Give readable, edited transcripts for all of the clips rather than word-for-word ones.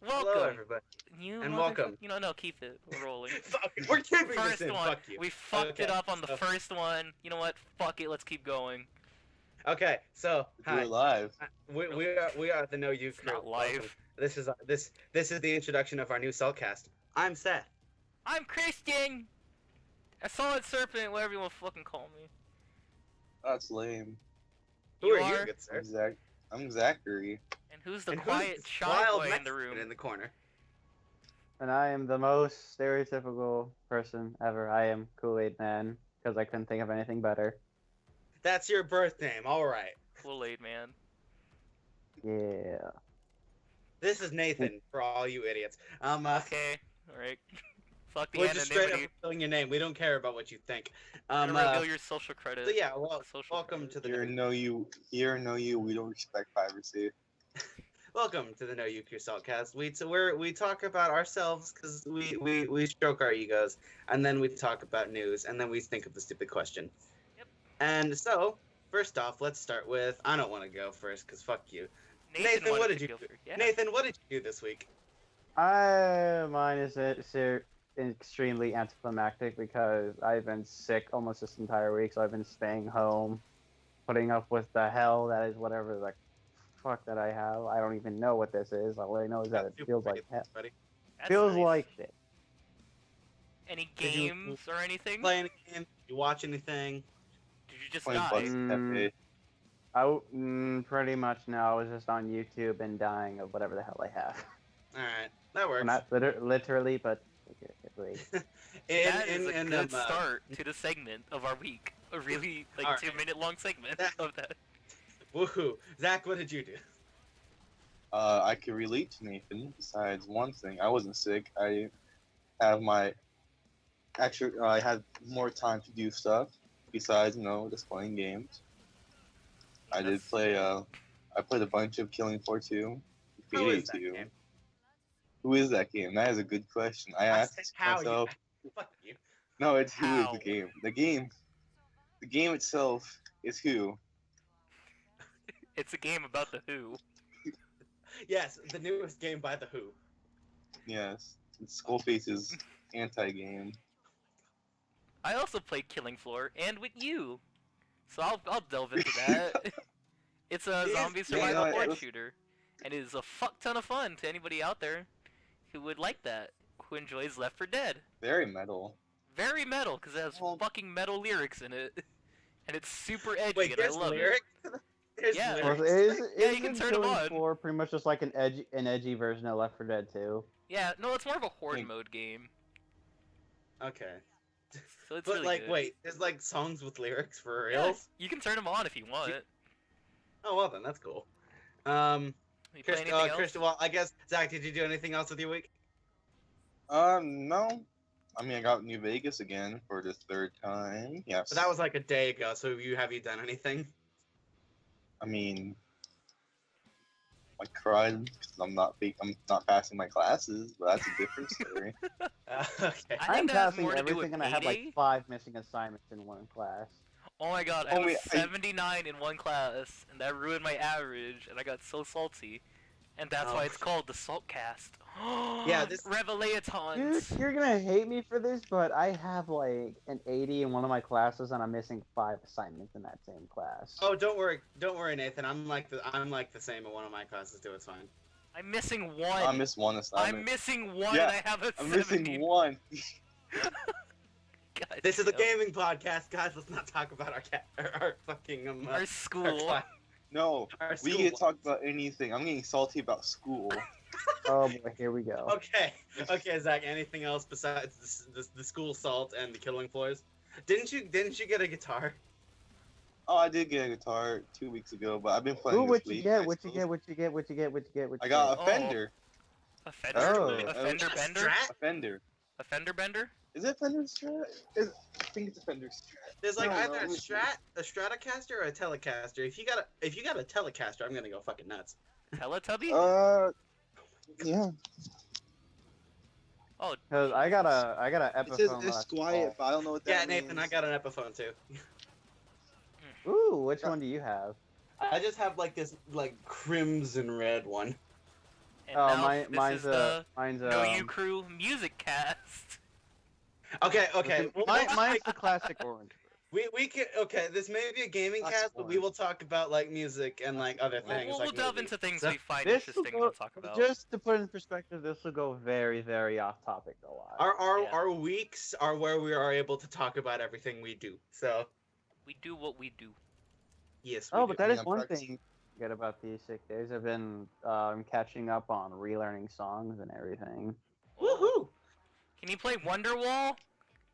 Welcome. Hello, everybody. And welcome. No, keep it. We're rolling. Fuck, we're keeping this First in. one. Fuck you. We fucked it up on the first one. You know what? Fuck it. Let's keep going. Okay, so hi. We're live. We are the No U It's Crew. not live. Welcome. This is the introduction of our new Saltcast. I'm Seth. I'm Christian. I saw it, Serpent. Whatever you want to fucking call me. That's lame. Who You are are? you, good sir? I'm Zack. I'm Zachary. And who's the And who's quiet, this shy wild boy in the Mexican room? in the corner? And I am the most stereotypical person ever. I am Koolaidman, because I couldn't think of anything better. That's your birth name. All right. Koolaidman. Yeah. This is Nathan for all you idiots. Okay. Alright. Fuck the We're just straight up anonymity. revealing your name. We don't care about what you think. I'm gonna reveal your social credit. So yeah, well, Social welcome credit. to the Here, no you. We don't respect privacy. Welcome to the No U Crew Saltcast. We talk about ourselves because we stroke our egos, and then we talk about news, and then we think of the stupid question. Yep. And so, first off, let's start with I don't want to go first because fuck you. Nathan, wanted what to did you go do? first. Yeah. Nathan, what did you do this week? Mine is extremely anticlimactic because I've been sick almost this entire week, so I've been staying home, putting up with the hell that is whatever the fuck that I have. I don't even know what this is. All I know is that it feels like hell. Buddy. That's Feels nice. like shit. Any Did you- games or anything? Play any game? You watch anything? Did you just Playing die? Bucks Mm. Cafe. Pretty much no. I was just on YouTube and dying of whatever the hell I have. All right, that works. Well, not literally, but figuratively. That is a good start to the segment of our week. A really Alright. 2-minute long segment That- of that. Woohoo, Zach, what did you do? I can relate to Nathan. Besides one thing, I wasn't sick. I have my I had more time to do stuff besides just playing games. I did That's- play. I played a bunch of Killing Floor 2, How is that 2. game? Who is that game? That is a good question. I I asked said how myself. Fuck you. No, it's who is How? the game. The game itself is who. It's a game about the Who. Yes, the newest game by the Who. Yes, it's Skullface's anti-game. I also played Killing Floor, and with you. So I'll delve into that. It's a It is- zombie yeah, survival no, it horde was- shooter. And it is a fuck ton of fun to anybody out there who would like that, who enjoys Left 4 Dead. Very metal. Very metal, because it has Well- fucking metal lyrics in it. And it's super edgy, Wait, and I there's love lyrics? There's Yeah. Well, lyrics. Yeah, you can turn 'em Killing on. Floor pretty much just like an edgy version of Left 4 Dead 2. it. Yeah, no, it's more of a horde Wait. mode game. Okay. So it's But really like, good. wait, there's like songs with lyrics for Yeah, real? you can turn them on if you want. Oh well, then that's cool. You play anything else? Christian, well, I guess Zach, did you do anything else with your week? No. I mean, I got New Vegas again for the third time. Yes. But that was like a day ago. So have you done anything? I mean, I cried because I'm not passing my classes, but that's a different story. Okay. I I'm think that has passing more to do everything, with and I have like payday. 5 missing assignments in one class. Oh my god, I Oh, was wait, 79 in one class, and that ruined my average, and I got so salty. And that's why Oh. it's called the Saltcast. Yeah, this- Dude, Revelations. you're gonna hate me for this, but I have like an 80 in one of my classes, and I'm missing 5 assignments in that same class. Oh, don't worry, Nathan. I'm like the same in one of my classes too. It's fine. I'm missing one. I missed one assignment. I'm missing one, Yeah, and I have a I'm 70. missing one. God This is a damn. gaming podcast, guys. Let's not talk about our fucking Our school. class. No, Our we school. can talk about anything. I'm getting salty about school. Oh boy, here we go. Okay, Zach. Anything else besides the school salt and the killing floors? Didn't you get a guitar? Oh, I did get a guitar 2 weeks ago, but I've been playing Ooh, this what you week. get? I What you suppose. get? What you get? What you get? What you get? What you I get? got a Oh. Fender. A Fender, Oh. a Fender A Bender? Strat? A Fender. A Fender Bender? Is it Fender Strat? I think it's a Fender Strat. There's like No, either no, a Stratocaster or a Telecaster. If you got a Telecaster, I'm gonna go fucking nuts. Teletubby? Yeah. Oh, Because I got a It says Epiphone. it's last quiet, but I don't know what that Yeah, means. Nathan, I got an Epiphone too. fall. Ooh, which one do you have? I just have like this like crimson red one. And Oh, now this is the mine's No U Crew Music Cast. Okay, okay. Mine's the classic orange. We can this may be a gaming That's cast, but we boring. will talk about like music and like other We'll- things. We'll like delve movies. into things So, we find This will interesting. go, We'll talk about. just to put in perspective, this will go very, very off topic a lot. our Yeah. our weeks are where we are able to talk about everything we do. So We do what we do. yes, we Oh, do. but that Yeah, is I'm one practicing. thing good about these sick days. I've been catching up on relearning songs and everything. Woohoo! Can you play Wonderwall?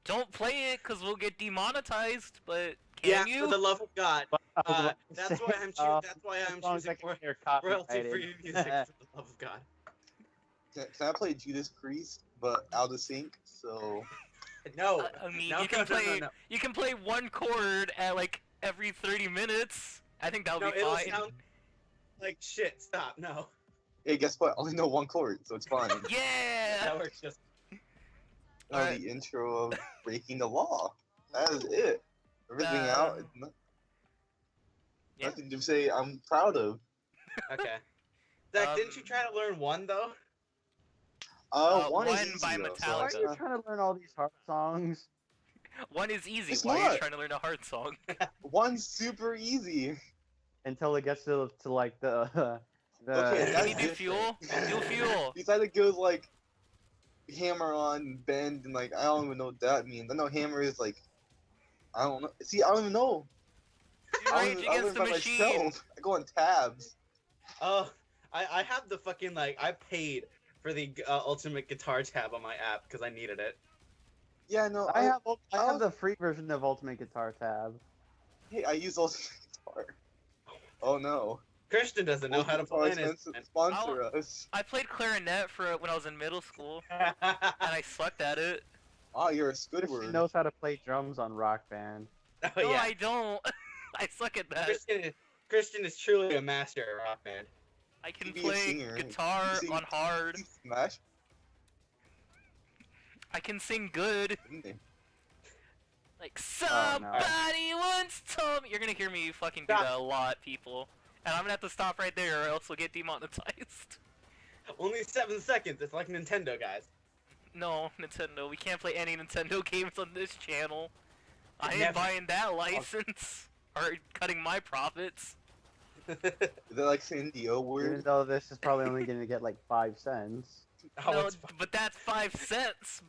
Don't play it, cause we'll get demonetized. But can Yeah, you? for the love of God. That's why I'm songs choosing that for can hear royalty-free copyrighted. music. For the love of God. Can I play Judas Priest, but out of sync? So No. I mean, no, you can no, no, play. no. You can play one chord at like every 30 minutes. I think that'll No, be it'll fine. sound like shit. Stop. No. hey, guess what? I only know one chord, so it's fine. Yeah. That works just. Alright. The intro of Breaking the Law. That is it. Everything Uh, out. yeah. Nothing to say I'm proud of. Okay. Zach, didn't you try to learn one though? One One is easy, by though, so Why are Metallica. it's you not- trying to learn all these hard songs? One is easy. It's Why are you not. trying to learn a hard song? One's super easy. Until it gets to like the Okay, Can that's you do different. fuel? Do fuel. These either goes like hammer on, bend, and like I don't even know what that means. I know hammer is like I don't know. See, I don't even know. Do Rage I Against the learn by Machine. myself. I go on tabs. Oh, I have the fucking like I paid for the ultimate guitar tab on my app because I needed it. Yeah, no. I have the free version of Ultimate Guitar tab. Hey, I use Ultimate Guitar. Oh no. Christian doesn't know how to play an instrument. Sponsor us. I played clarinet for when I was in middle school, and I sucked at it. Oh, you're a He Squidward. knows how to play drums on Rock Band. Oh No, yeah, I don't. I suck at that. Christian is truly a master at rock band. I can You be a play singer. guitar You sing- on hard. Smash. I can sing good. Didn't they? Like Oh, no. somebody once told me. You're gonna hear me fucking do Stop. that a lot, people. And I'm gonna have to stop right there, or else we'll get demonetized. Only 7 seconds. It's like Nintendo, guys. No, Nintendo. We can't play any Nintendo games on this channel. I ain't Never. buying that license. Or cutting my profits. Is that like saying the O Even word? though this is probably only going to get like 5 cents. Oh, No, it's fine. but that's 5 cents.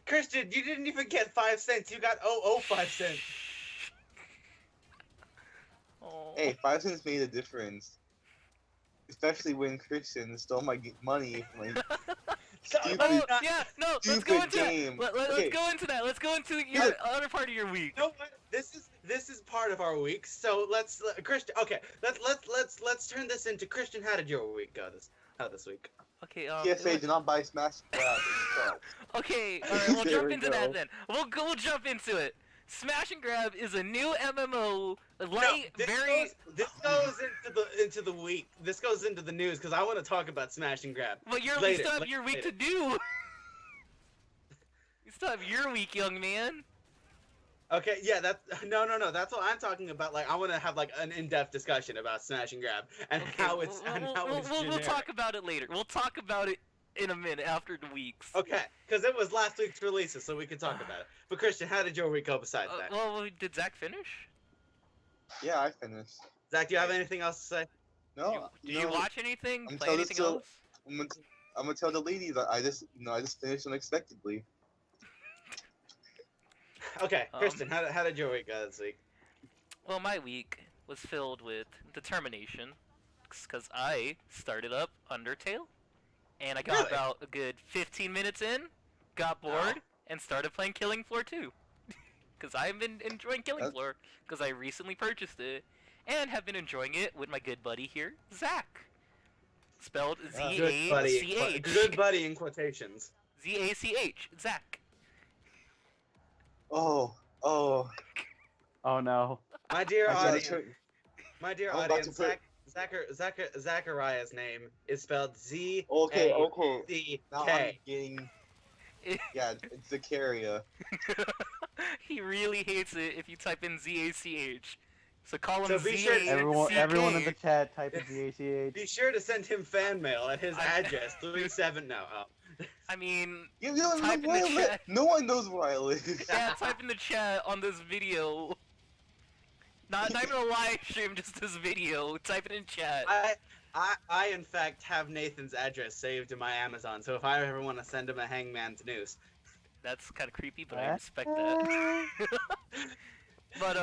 Christian, you didn't even get 5 cents. You got 5 cents. Oh. Hey, 5 cents made a difference. Especially when Christian stole my money from like So, Stupid- Oh, not- yeah, no, let's stupid go into game. that. Okay. Let's go into that. Let's go into your Good. other part of your week. You know what? This is part of our week. So let's Christian. Okay, let's turn this into Christian. How did your week go this week? Okay, PSA, do not buy Smash Grab. Okay, alright, we'll There jump we into go. that then. We'll jump into it. Smash and Grab is a new MMO, light, this goes into the week. This goes into the news because I want to talk about Smash and Grab. But you Later, still have your week later. to do. You still have your week, young man. Okay, yeah, no. That's what I'm talking about. Like, I want to have like an in-depth discussion about Smash and Grab and Okay, how it's we'll generic. talk about it later. We'll talk about it in a minute after the weeks. Okay, because it was last week's releases, so we could talk about it. But Christian, how did your week go besides that? Well, did Zack finish? Yeah, I finished. Zach, do you have anything else to say? No, Did you watch anything? I'm Play telling anything still- else? I'm gonna tell the ladies that I just finished unexpectedly. Okay, Christian, how did your week go this week? Well, my week was filled with determination, because I started up Undertale, and I got Really? about a good 15 minutes in, got bored, and started playing Killing Floor 2. Because I've been enjoying Killing That's- Floor, because I recently purchased it, and have been enjoying it with my good buddy here, Zack. Spelled Good buddy. Z-A-C-H. Good buddy in quotations. Z-A-C-H. Zack. Oh. Oh no. My dear I gotta audience, tell- my dear I'm about audience, to put- Zachariah's name is spelled Z Okay, A okay. C Now I'm K. getting. Yeah, it's Zacharia. He really hates it if you type in Z-A-C-H. So call him So be sure- Everyone in the chat type of GACH. Be sure to send him fan mail at his I- address 37. No, I mean, You don't know Type in where the I live. chat. No one knows where I live. yeah, type in the chat on this video. Not even a live stream, just this video. Type it in chat. I in fact have Nathan's address saved in my Amazon. So if I ever want to send him a hangman's noose, That's kind of creepy, but I respect that. But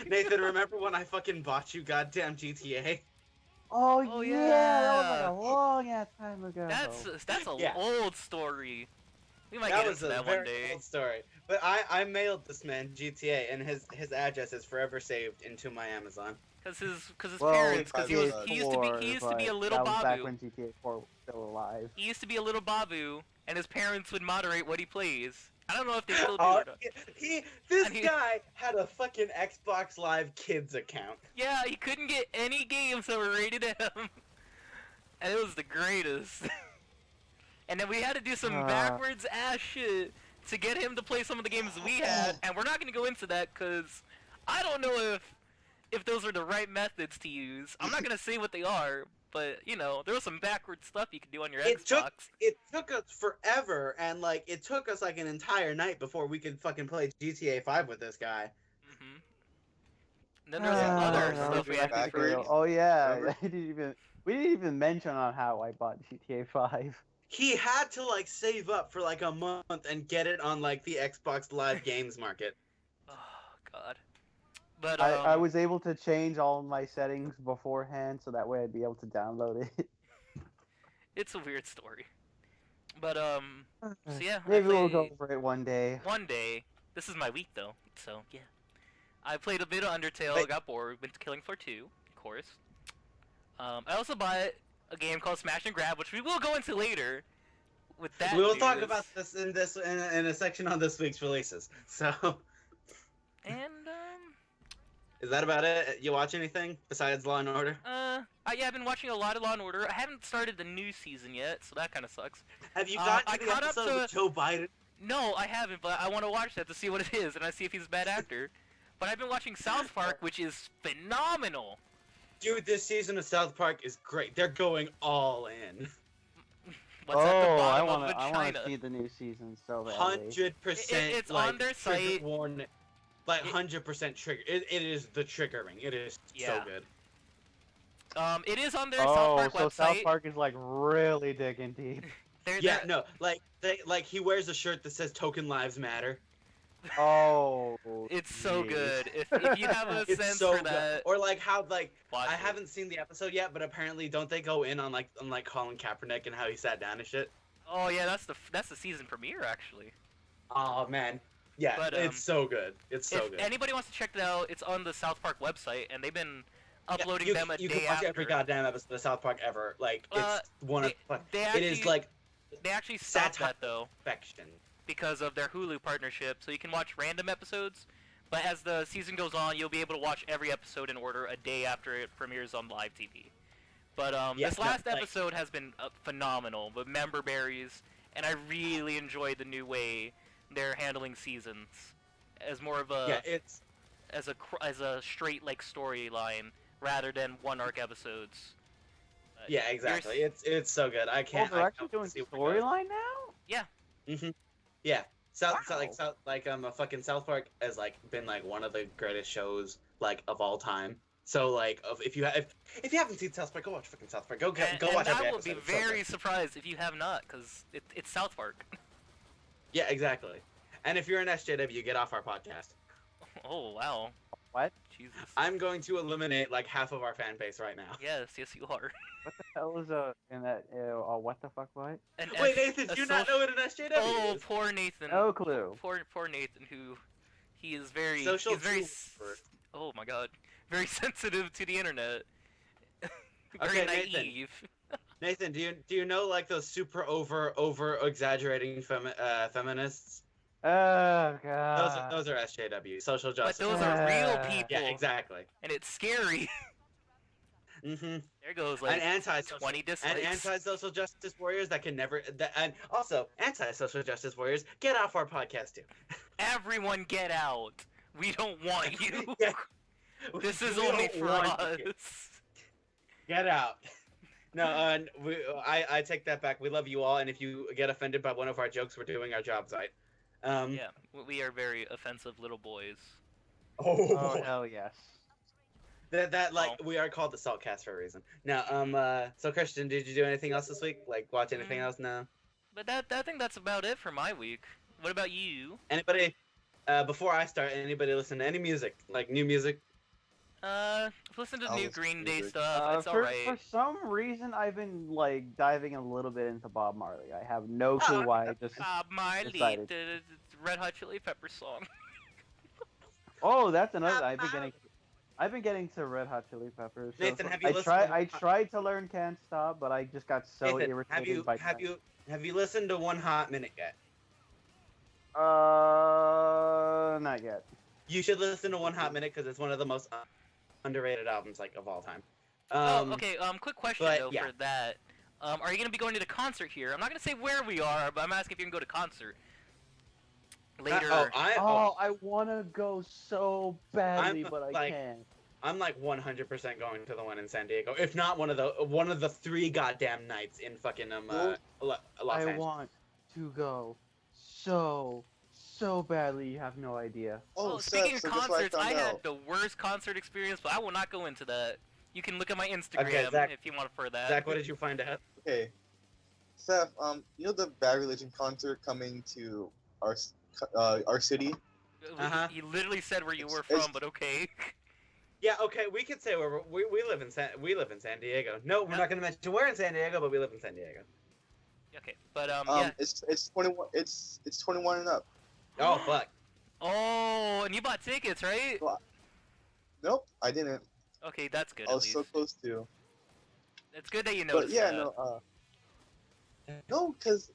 Nathan, remember when I fucking bought you goddamn GTA? Oh, Oh, yeah, that was like yeah. a long ass time ago. that's a Yeah. old story. We might That get was into a that one very day. old story. But I mailed this man GTA, and his address is forever saved into my Amazon. Cause his Well, parents, cause he GTA used to be a little that was back babu. when GTA 4 was still alive. He used to be a little babu, and his parents would moderate what he plays. I don't know if they still do Oh, or not. this And he- guy had a fucking Xbox Live Kids account. Yeah, he couldn't get any games that were rated M, and it was the greatest. And then we had to do some backwards ass shit to get him to play some of the games we had, and we're not gonna go into that because I don't know if those are the right methods to use. I'm not gonna say what they are, but you know, there was some backward stuff you could do on your Xbox. It took us forever, and like it took us like an entire night before we could fucking play GTA 5 with this guy. Mm-hmm. And then there was some other that stuff was we had to do backwards. for Oh yeah, Remember? we didn't even mention on how I bought GTA 5. He had to like save up for like a month and get it on like the Xbox Live Games Market. Oh god. But I was able to change all my settings beforehand, so that way I'd be able to download it. it's a weird story. But so yeah, I Maybe we'll go played- over it one day. One day. This is my week though, so yeah. I played a bit of Undertale, Wait. got bored, went to Killing Floor 2, of course. I also bought a game called Smash+grab, which we will go into later. With that We'll talk news. about this in a section on this week's releases. So, And is that about it? You watch anything besides Law and Order? yeah, I've been watching a lot of Law and Order. I haven't started the new season yet, so that kind of sucks. Have you I gotten to the caught up episode to- with Joe Biden? No, I haven't, but I want to watch that to see what it is, and I see if he's a bad actor. But I've been watching South Park, which is phenomenal. Dude, this season of South Park is great. They're going all in. What's at the I bottom want of to vagina? see the new season so badly. 100%. It's like, on their trigger site. warning. Like 100% trigger. It is the triggering. It is Yeah. so good. It is on their South Oh, Park so website. South Park is like really digging deep. Yeah, no, like he wears a shirt that says "Token Lives Matter." Oh, It's so jeez. good. If you have a It's sense so for good. that, Or like how like watch I it. haven't seen the episode yet, but apparently don't they go in on like Colin Kaepernick and how he sat down and shit? Oh yeah, that's the season premiere actually. Oh man, yeah, But, it's so good. It's so if good. anybody wants to check it out, it's on the South Park website, and they've been uploading you, them a you day can watch after. every goddamn episode of South Park ever. Like it's one of they it is actually- like They actually stopped satire. that though perfection. because of their Hulu partnership, so you can watch random episodes. But as the season goes on, you'll be able to watch every episode in order a day after it premieres on live TV. But Yeah, this no, last like- episode has been phenomenal with member berries, and I really enjoyed the new way they're handling seasons as more of a Yeah, it's as a straight like storyline rather than one arc episodes. yeah, exactly. It's so good. I Oh, can't. they're I actually doing can't see where it goes. storyline now? Mm-hmm. Yeah. South Wow. a fucking South Park has like been like one of the greatest shows like of all time. So like if you haven't seen South Park, go watch fucking South Park. Go And watch every I will episode. be It's so good. very surprised if you have not, because it's South Park. Yeah, exactly. And if you're an SJW, get off our podcast. Oh wow. What? Jesus. I'm going to eliminate like half of our fan base right now. Yes, you are. What the hell is in that? What the fuck? What? An Wait, S- Nathan, a do you not know social- what an SJW Oh, is? poor Nathan. No clue. Poor Nathan, who he is very Social he's very trooper. oh my god, very sensitive to the internet. Okay, very Nathan. naive. Nathan, do you know like those super over exaggerating feminists? Oh god. Those are SJW, social But justice. those are real Yeah, people. Yeah, exactly. And it's scary. Mm-hmm. There goes like And anti-social 20 dislikes. and anti-social justice warriors that can never and also anti-social justice warriors, get off our podcast too. Everyone get out. We don't want you. Yeah. This is We only don't for want you. us. Get out. No, I take that back. We love you all, and if you get offended by one of our jokes, we're doing our jobs right. Yeah, we are very offensive little boys. Oh hell yes. That like Oh. we are called the Saltcast for a reason. Now, so Christian, did you do anything else this week? Like watch anything else? No. But I think that's about it for my week. What about you? Anybody? Before I start, anybody listen to any music? Like new music? I've listened to I'll new listen to Green Day music. stuff. It's For alright. some reason, I've been like diving a little bit into Bob Marley. I have no clue Oh, why. I just Bob Marley, decided. the Red Hot Chili Peppers song. oh, that's another. I've been getting to Red Hot Chili Peppers. So Nathan, have you I listened tried. to- I tried to learn "Can't Stop," but I just got so Nathan, irritated by. have you listened to One Hot Minute yet? Not yet. You should listen to One Hot Minute because it's one of the most underrated albums like of all time. Okay, quick question but, though yeah. for that. Are you gonna be going to the concert here? I'm not gonna say where we are, but I'm asking if you can go to concert later. I want to go so badly, I'm, but I like, can't. I'm like 100% going to the one in San Diego, if not one of the 3 goddamn nights in fucking Los I Angeles. want to go so badly. You have no idea. Oh, Seth, speaking of so guess what concerts, I found had out? the worst concert experience, but I will not go into that. You can look at my Instagram Okay, Zach- if you want for that. Zach, what did you find out? Okay, Seth, you know the Bad Religion concert coming to our city? Uh-huh. You literally said where you were It's- from, but okay. Yeah, okay, we could say we live in San Diego. No, we're Yep. not gonna mention we're in San Diego, but we live in San Diego. Okay, but yeah. It's 21. It's 21 and up. Oh fuck. Oh, and you bought tickets, right? Nope, I didn't. Okay, that's good. I At was least so close to. it's good that you But noticed yeah, that. no, because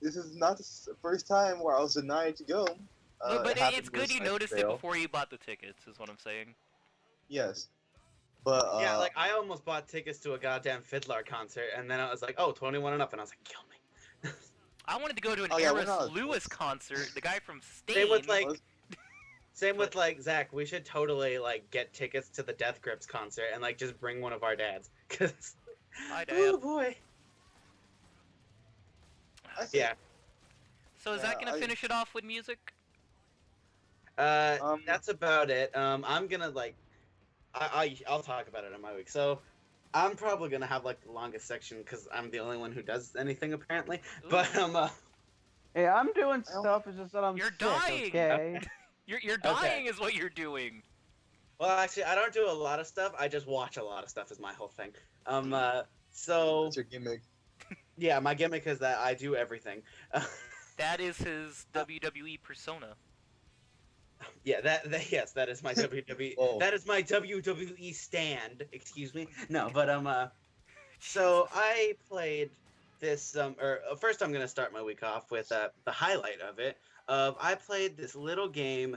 this is not the first time where I was denied to go. But happened it's good with you noticed it Trail. before you bought the tickets, is what I'm saying. Yes, but Yeah, like I almost bought tickets to a goddamn Fiddler concert, and then I was like, oh, 21 and up, and I was like, kill me. I wanted to go to an Oh, yeah, Eris we're not- Lewis concert, the guy from Stain. Same with like Zach. We should totally like get tickets to the Death Grips concert and like just bring one of our dads. Cause Hi, oh Dad. boy. I think, Yeah. So is that Yeah, gonna I- finish it off with music? That's about it. I'm gonna like, I'll talk about it in my week. So, I'm probably gonna have like the longest section because I'm the only one who does anything apparently. But Hey, I'm doing stuff. It's just that I'm You're sick. dying! Okay. You're dying is what you're doing. well, actually, I don't do a lot of stuff. I just watch a lot of stuff. Is my whole thing. So that's your gimmick. yeah, my gimmick is that I do everything. That is his WWE persona. Yeah, yes, that is my WWE. Oh. That is my WWE stand. Excuse me. No, but so I played this. First I'm gonna start my week off with the highlight of it. I played this little game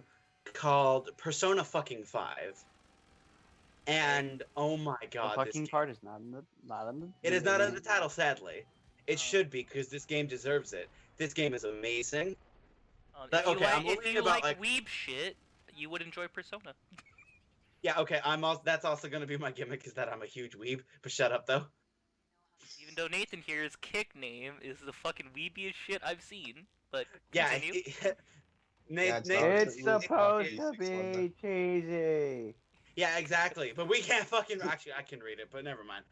called Persona fucking 5, and oh my god, the this fucking game- part is not in the. It is not in the title, sadly. It should be because this game deserves it. This game is amazing. If you okay, I'm like, if only you about, like like- weeb shit, you would enjoy Persona. Yeah, okay. That's also gonna be my gimmick is that I'm a huge weeb. But shut up though. Even though Nathan here's kick name is the fucking weebiest shit I've seen. But Yeah, continue. Yeah, it's Nate, not- It's It was supposed to fucking be cheesy. yeah, exactly. But we can't fucking. Actually, I can read it, but never mind.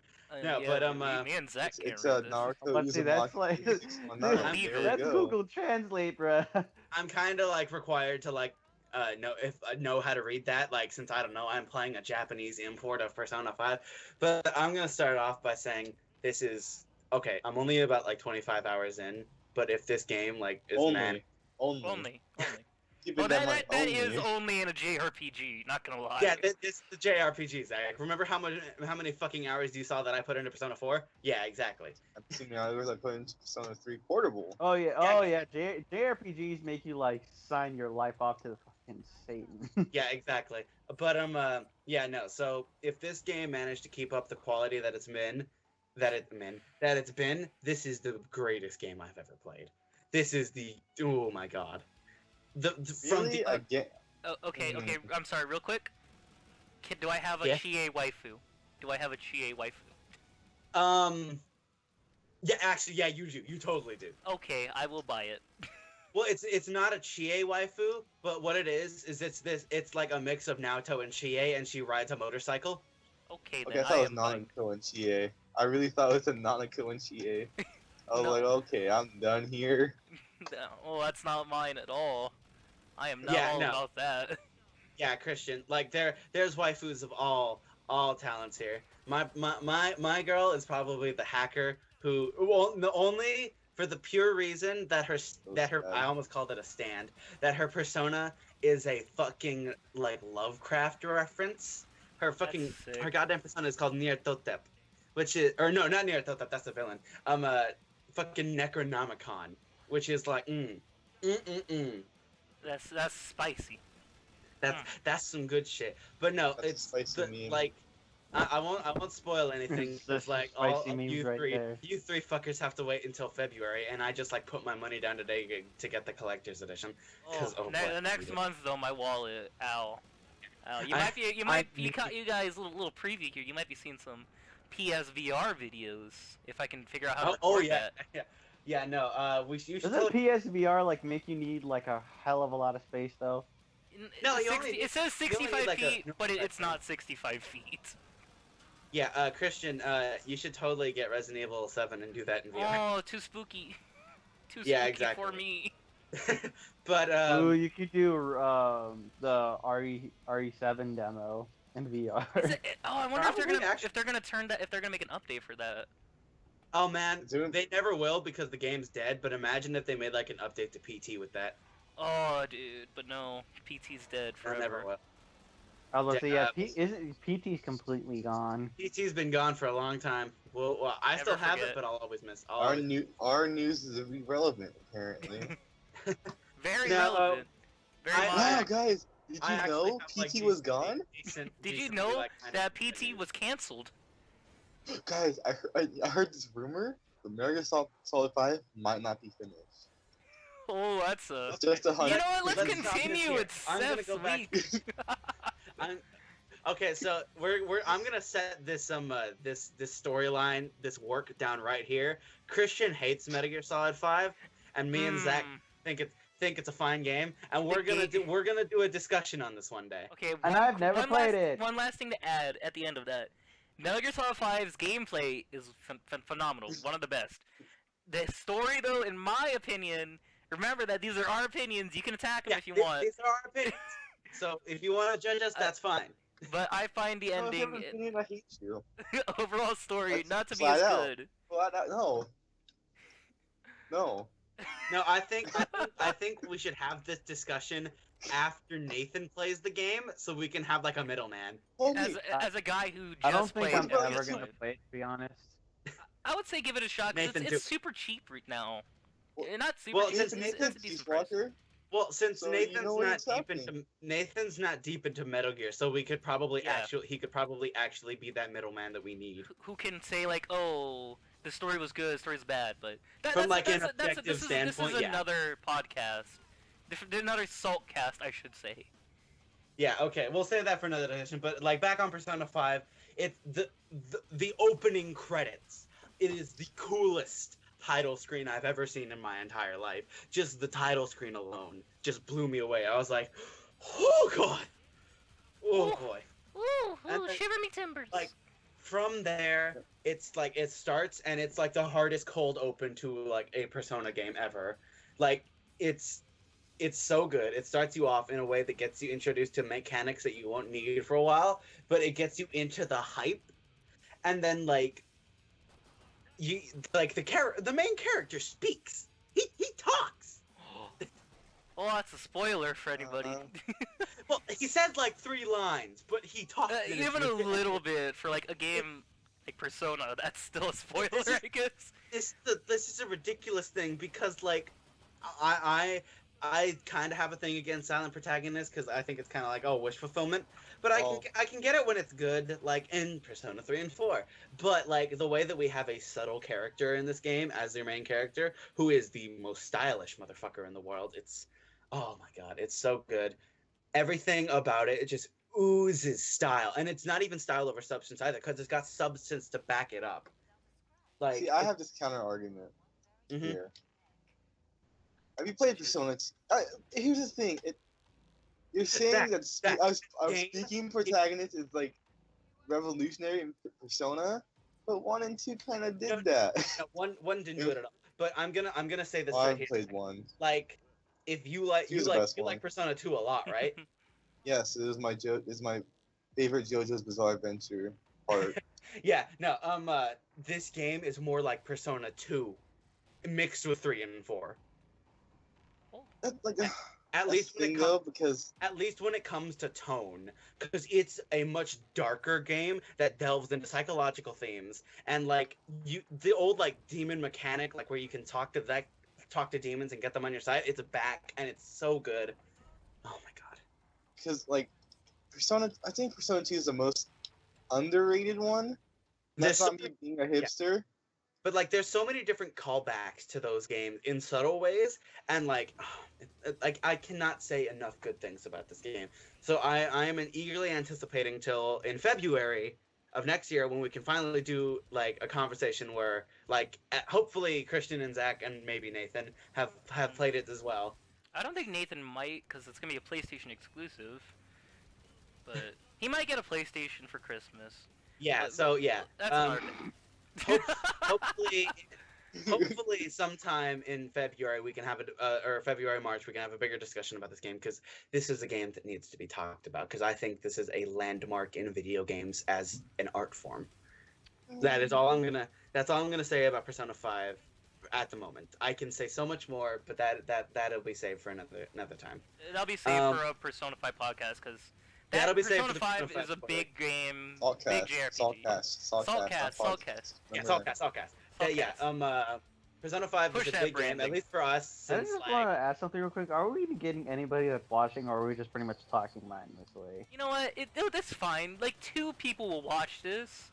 No, yeah, but, me and Zach can't It's read this. Naruto But see, that's Uzumaki like, 619. Dude, There we that's go. Google Translate, bruh. I'm kind of like required to like know how to read that. Like since I don't know, I'm playing a Japanese import of Persona 5. But I'm gonna start off by saying this is okay. I'm only about like 25 hours in, but if this game like is Only. Only. Keep Well, it that that only. is only in a JRPG, not gonna lie. yeah, it's the JRPG, Zach. Remember how many fucking hours you saw that I put into Persona 4? Yeah, exactly. I'm thinking I was like putting Persona 3 portable. Oh yeah. JRPGs make you like sign your life off to the fucking Satan. Yeah, exactly. But yeah, no. So if this game managed to keep up the quality that it's been, this is the greatest game I've ever played. This is the oh my god. From Really? the Again? Oh, okay, I'm sorry, real quick. Do I have a Yeah. Chie waifu? Do I have a Chie waifu? Yeah, actually, yeah, you do. You totally do. Okay, I will buy it. Well, it's not a Chie waifu, but what it is it's like a mix of Naoto and Chie, and she rides a motorcycle. Okay, Okay, then I thought I it was am buying. Nanako and Chie. I really thought it was a Nanako and Chie. I was No. like, okay, I'm done here. No, well, that's not mine at all. I am not Yeah, all no. about that. Yeah, Christian. Like there's waifus of all talents here. My girl is probably the hacker who only for the pure reason that her I almost called it a stand, that her persona is a fucking like Lovecraft reference. Her fucking That's sick. her goddamn persona is called Nyarlathotep, which is or no, not Nyarlathotep, that's the villain. Fucking Necronomicon, which is like That's spicy. That's some good shit. But no, That's a it's spicy meme. like I won't spoil anything. It's It's just like spicy all memes you right three there. you three fuckers have to wait until February, and I just like put my money down today to get the collector's edition. 'Cause, oh, boy, The next dude. month though, my wallet. Ow. You I- might be. You I might. You, need- you guys, little preview here. You might be seeing some PSVR videos if I can figure out how to record Oh yeah, that. yeah. No, you should Doesn't totally. PSVR like make you need like a hell of a lot of space though? No, It's you only- it says you only need, 65 like, a feet, but it's not 65 feet. Yeah, Christian, you should totally get Resident Evil 7 and do that in VR. Oh, too spooky. Too Yeah, spooky exactly. for me. But Ooh, you could do the RE7 demo in VR. I wonder if they're Probably, gonna actually. if they're gonna turn that if they're gonna make an update for that. oh man, Dude. they never will because the game's dead. But imagine if they made like an update to PT with that. Oh, dude, but no, PT's dead They never forever. will. Although, so yeah, Yeah, PT's completely gone. PT's been gone for a long time. Well I Never still have it, forget. but I'll always miss. Our news is irrelevant apparently. Very No, relevant. Very I- much. Wow, guys, did I you actually know have, like, PT was gone? Did you know that PT was canceled? Guys, I heard this rumor. The Metal Gear Solid 5 might not be finished. Oh, that's a. It's just a You hunch. know what? Let's Let's stop this continue here. with I'm gonna Seth's go back- week. Okay, so I'm gonna set this this storyline, this work down right here. Christian hates Metal Gear Solid 5, and me and Zack Hmm. think it's a fine game, and we're gonna do a discussion on this one day. Okay, And I've never played it. One last thing to add at the end of that. Metal Gear Solid 5's gameplay is phenomenal, one of the best. The story, though, in my opinion, remember that these are our opinions. You can attack them if you want, These are our opinions. So if you want to judge us, that's fine. but I find the No, if you have an ending, opinion, I hate you. overall story, Let's not to be flat as out. good. Well, no. No. No, I think we should have this discussion after Nathan plays the game, so we can have like a middleman. Homie, As a guy who just I don't think played I'm Metal ever Gear gonna Solid, play it, to be honest. I would say give it a shot because Nathan, it's super cheap right now. Well- Not super well, cheap. since it's Nathan's a Peace decent price. Walker. Well, since So you Nathan's know what not it's deep happening. into Nathan's not deep into Metal Gear, so we could probably Yeah. he could probably actually be that middleman that we need. Who can say like, oh, the story was good, the story's bad, but From, like, an this objective is standpoint, yeah. another podcast, another Saltcast, I should say. Yeah, okay, we'll save that for another edition. But like back on Persona 5, it's the opening credits. It is the coolest title screen I've ever seen in my entire life. Just the title screen alone just blew me away. I was like, oh god, oh Ooh. boy. Ooh, And then, shiver me timbers. like, from there, it's like it starts and it's like the hardest cold open to like a Persona game ever. Like it's so good. It starts you off in a way that gets you introduced to mechanics that you won't need for a while, but it gets you into the hype, and then like the main character speaks. He talks. Oh, that's a spoiler for anybody. Well, he says like 3 lines, but he talks. in it. Even a little bit for like a game like Persona, that's still a spoiler, This is- I guess. This is a ridiculous thing because like I kind of have a thing against silent protagonists because I think it's kind of like wish fulfillment, but I can get it when it's good, like in Persona 3 and 4. But like the way that we have a subtle character in this game as their main character, who is the most stylish motherfucker in the world, it's oh my god, it's so good. Everything about it just oozes style, and it's not even style over substance either, because it's got substance to back it up. Like, See, I have this counter argument Mhm. here. Have you played Persona? Here's the thing. You're saying that our game- speaking protagonist is like revolutionary in Persona, but 1 and 2 kind of did that. No, one didn't do it at all. But I'm gonna say this Well, I right haven't here. played 1. Like, if you like Two's the best you one. like Persona 2 a lot, right? Yes, it is my favorite JoJo's Bizarre Adventure part. Yeah. No. This game is more like Persona 2, mixed with 3 and 4. That's like At least when thing it though, comes, because at least when it comes to tone, because it's a much darker game that delves into psychological themes, and like the old like demon mechanic, like where you can talk to demons and get them on your side. It's back, and it's so good. Oh my god. because like I think Persona 2 is the most underrated one. There's That's not so me being a hipster. But like, there's so many different callbacks to those games in subtle ways, and like I cannot say enough good things about this game. So I am eagerly anticipating till in February of next year when we can finally do like a conversation where like hopefully Christian and Zach and maybe Nathan have played it as well. I don't think Nathan might, because it's gonna be a PlayStation exclusive. But he might get a PlayStation for Christmas. Yeah. But So yeah. That's hard. Hopefully sometime in February we can have or February, March, we can have a bigger discussion about this game, because this is a game that needs to be talked about, because I think this is a landmark in video games as an art form. That's all I'm gonna say about Persona 5 at the moment. I can say so much more, but that'll be saved for another time. That'll be saved for a Persona 5 podcast, because That'll be saved Persona for the 5 Persona is a 5 big game, Saltcast, big JRPG. Saltcast. Yeah, Remember Saltcast. Yeah, Persona 5 Push is a that big game, branding. at least for us. I Since just like, want to ask something real quick. Are we getting anybody that's watching, or are we just pretty much talking mindlessly? You know what? That's fine. Like, 2 people will watch this.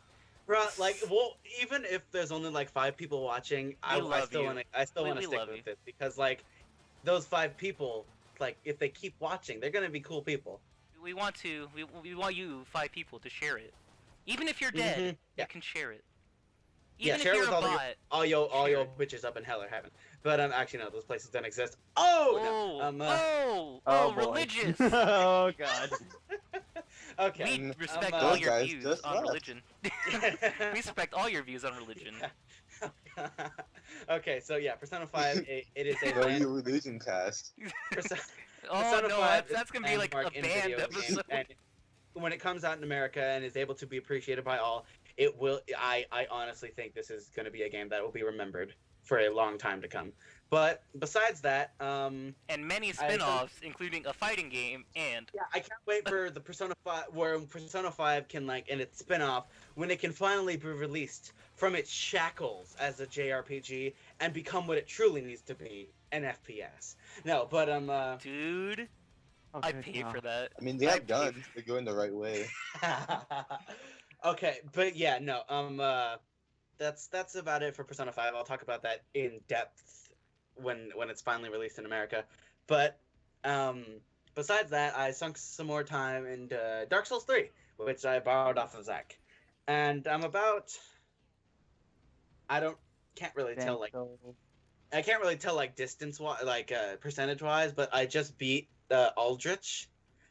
bro, like, well, even if there's only like 5 people watching, I still you. want to We stick love with you. it, because like those 5 people, like if they keep watching, they're gonna be cool people. We want you 5 people to share it. Even if you're dead, Mhm. Yeah. you can share it. Yeah, Even share if it you're with a bot. all your Share bitches up in hell or heaven. But actually no, those places don't exist. Oh, no. Oh, boy. religious. Oh god. Okay. We respect those all your guys views just on left. religion. We respect all your views on religion. Okay, so yeah, Persona 5, it is a Know your religion cast. Persona Oh no, 5 is that's gonna be like a landmark in banned video games, episode. and when it comes out in America and is able to be appreciated by all, it will. I honestly think this is going to be a game that will be remembered for a long time to come. But besides that, And many spin-offs, including a fighting game and yeah, I can't wait for the Persona 5, where Persona 5 can like, and its spin-off, when it can finally be released from its shackles as a JRPG and become what it truly needs to be, an FPS. No, but dude, I paid for that. I mean, they I have paid guns. They're going the right way. Okay, but yeah, no, that's about it for Persona 5. I'll talk about that in depth when it's finally released in America. But besides that, I sunk some more time into Dark Souls 3, which I borrowed off of Zack, and I'm about. Can't really tell like distance wise, like percentage wise, but I just beat Aldrich,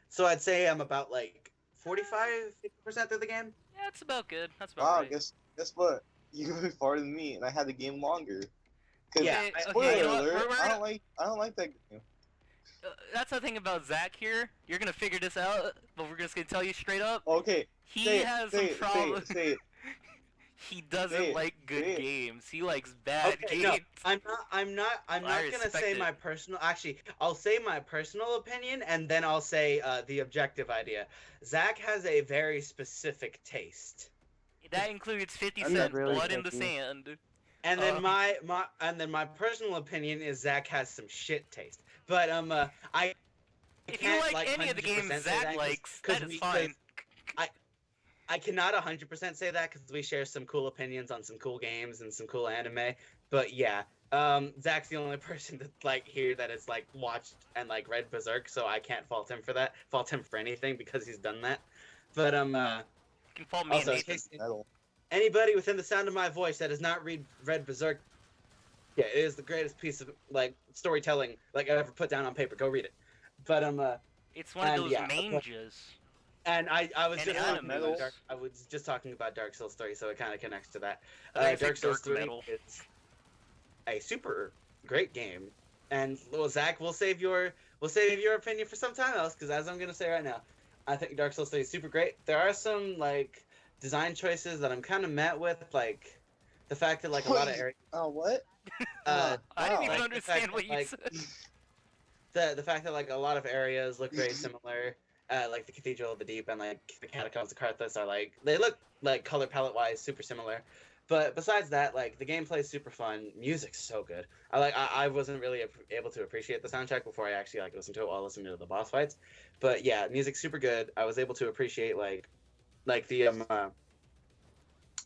so I'd say I'm about like 45-50% through the game. Yeah, that's about good. That's about Wow, right. guess what? You went farther than me, and I had the game longer. 'Cause, Yeah, Okay, spoiler you know what? alert, We're I gonna- don't like that game. That's the thing about Zack here. You're gonna figure this out, but we're just gonna tell you straight up. Okay, He say it, has say some it, problems. Say it. He doesn't Say it, like good say it. games. He likes bad Okay, games. no, I'm not I gonna respect say it. my personal. Actually, I'll say my personal opinion, and then I'll say the objective idea. Zack has a very specific taste, That includes 50 I'm Cent, really Blood in the picky. Sand. and then Um, my personal opinion is Zack has some shit taste. But I If you can't, like any of the 100% games say Zack that 'cause- likes, 'cause that is we- fine. I cannot 100% say that because we share some cool opinions on some cool games and some cool anime. But yeah, Zach's the only person that like here that has like watched and like read Berserk, so I can't fault him for that. Fault him for anything because he's done that. But You can fault me also and in Nathan. case Metal. anybody within the sound of my voice that has not read Berserk, yeah, it is the greatest piece of like storytelling like I've ever put down on paper. Go read it. But It's one of and those yeah, mangas. and I was And just talking animes. about I was just talking about Dark Souls 3, so it kind of connects to that. I think it's Dark like Souls dark 3 metal. is a super great game, and well, Zach, we'll save your opinion for some time else, because as I'm gonna say right now, I think Dark Souls 3 is super great. There are some like design choices that I'm kind of met with, like the fact that like a lot of areas. Oh, what? Uh, I didn't wow. even Like, the understand fact what that, you like, said. the fact that like a lot of areas look very similar, like the Cathedral of the Deep and like the Catacombs of Carthus are like they look like color palette wise super similar. But besides that, like the gameplay is super fun. Music's so good. I wasn't really able to appreciate the soundtrack before I actually like listened to it while listening to the boss fights. But yeah, music's super good. I was able to appreciate like the oh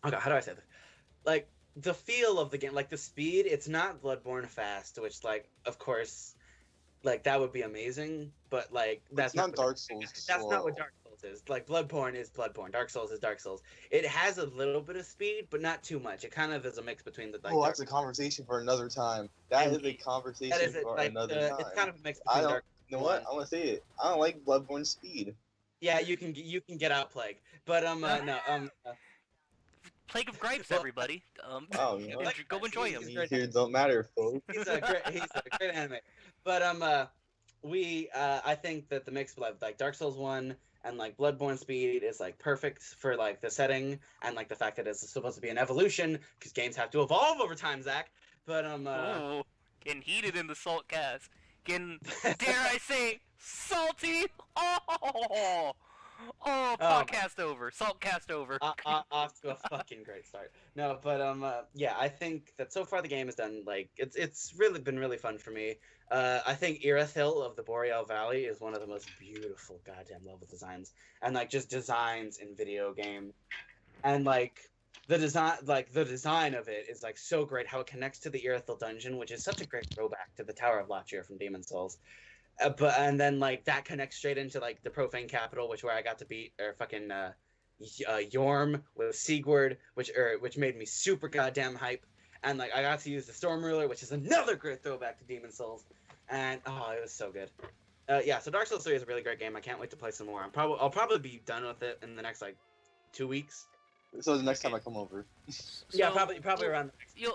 god, how do I say this? Like the feel of the game, like the speed. It's not Bloodborne fast, which like of course like that would be amazing, but like that's It's not what- Dark Souls. That's not what Dark Souls is. Like Bloodborne is Bloodborne. Dark Souls is Dark Souls. It has a little bit of speed, but not too much. It kind of is a mix between the like. Oh, that's a conversation for another time. That is a Indeed. conversation That is it. for Like another time. it's kind of a mix I between don't. Dark. You know what? One. I'm gonna say it. I don't like Bloodborne speed. Yeah, you can get out Plague, but no Plague of Gripes, Well- everybody. Oh, you know what? Like, Go enjoy he's him. great. Here don't matter, folks. he's a great anime. But I think that the mix of like Dark Souls 1 and like Bloodborne speed is like perfect for like the setting and like the fact that it's supposed to be an evolution because games have to evolve over time, Zach. But Oh, getting heated in the Saltcast. Getting, dare I say, salty? Oh, podcast over. Saltcast over. off to a fucking great start. No, but yeah, I think that so far the game has done like it's really been really fun for me. I think Irithyll of the Boreal Valley is one of the most beautiful goddamn level designs, and like just designs in video game, and like the design of it is like so great. How it connects to the Irithyll dungeon, which is such a great throwback to the Tower of Lochir from Demon Souls. And then like that connects straight into like the Profane Capital, where I got to beat or fucking Yorm with Sigurd, which made me super goddamn hype. And like I got to use the Storm Ruler, which is another great throwback to Demon Souls. And oh, it was so good. Yeah, so Dark Souls 3 is a really great game. I can't wait to play some more. I'll probably be done with it in the next like 2 weeks. So the next time I come over. Yeah, So, probably around the next. You'll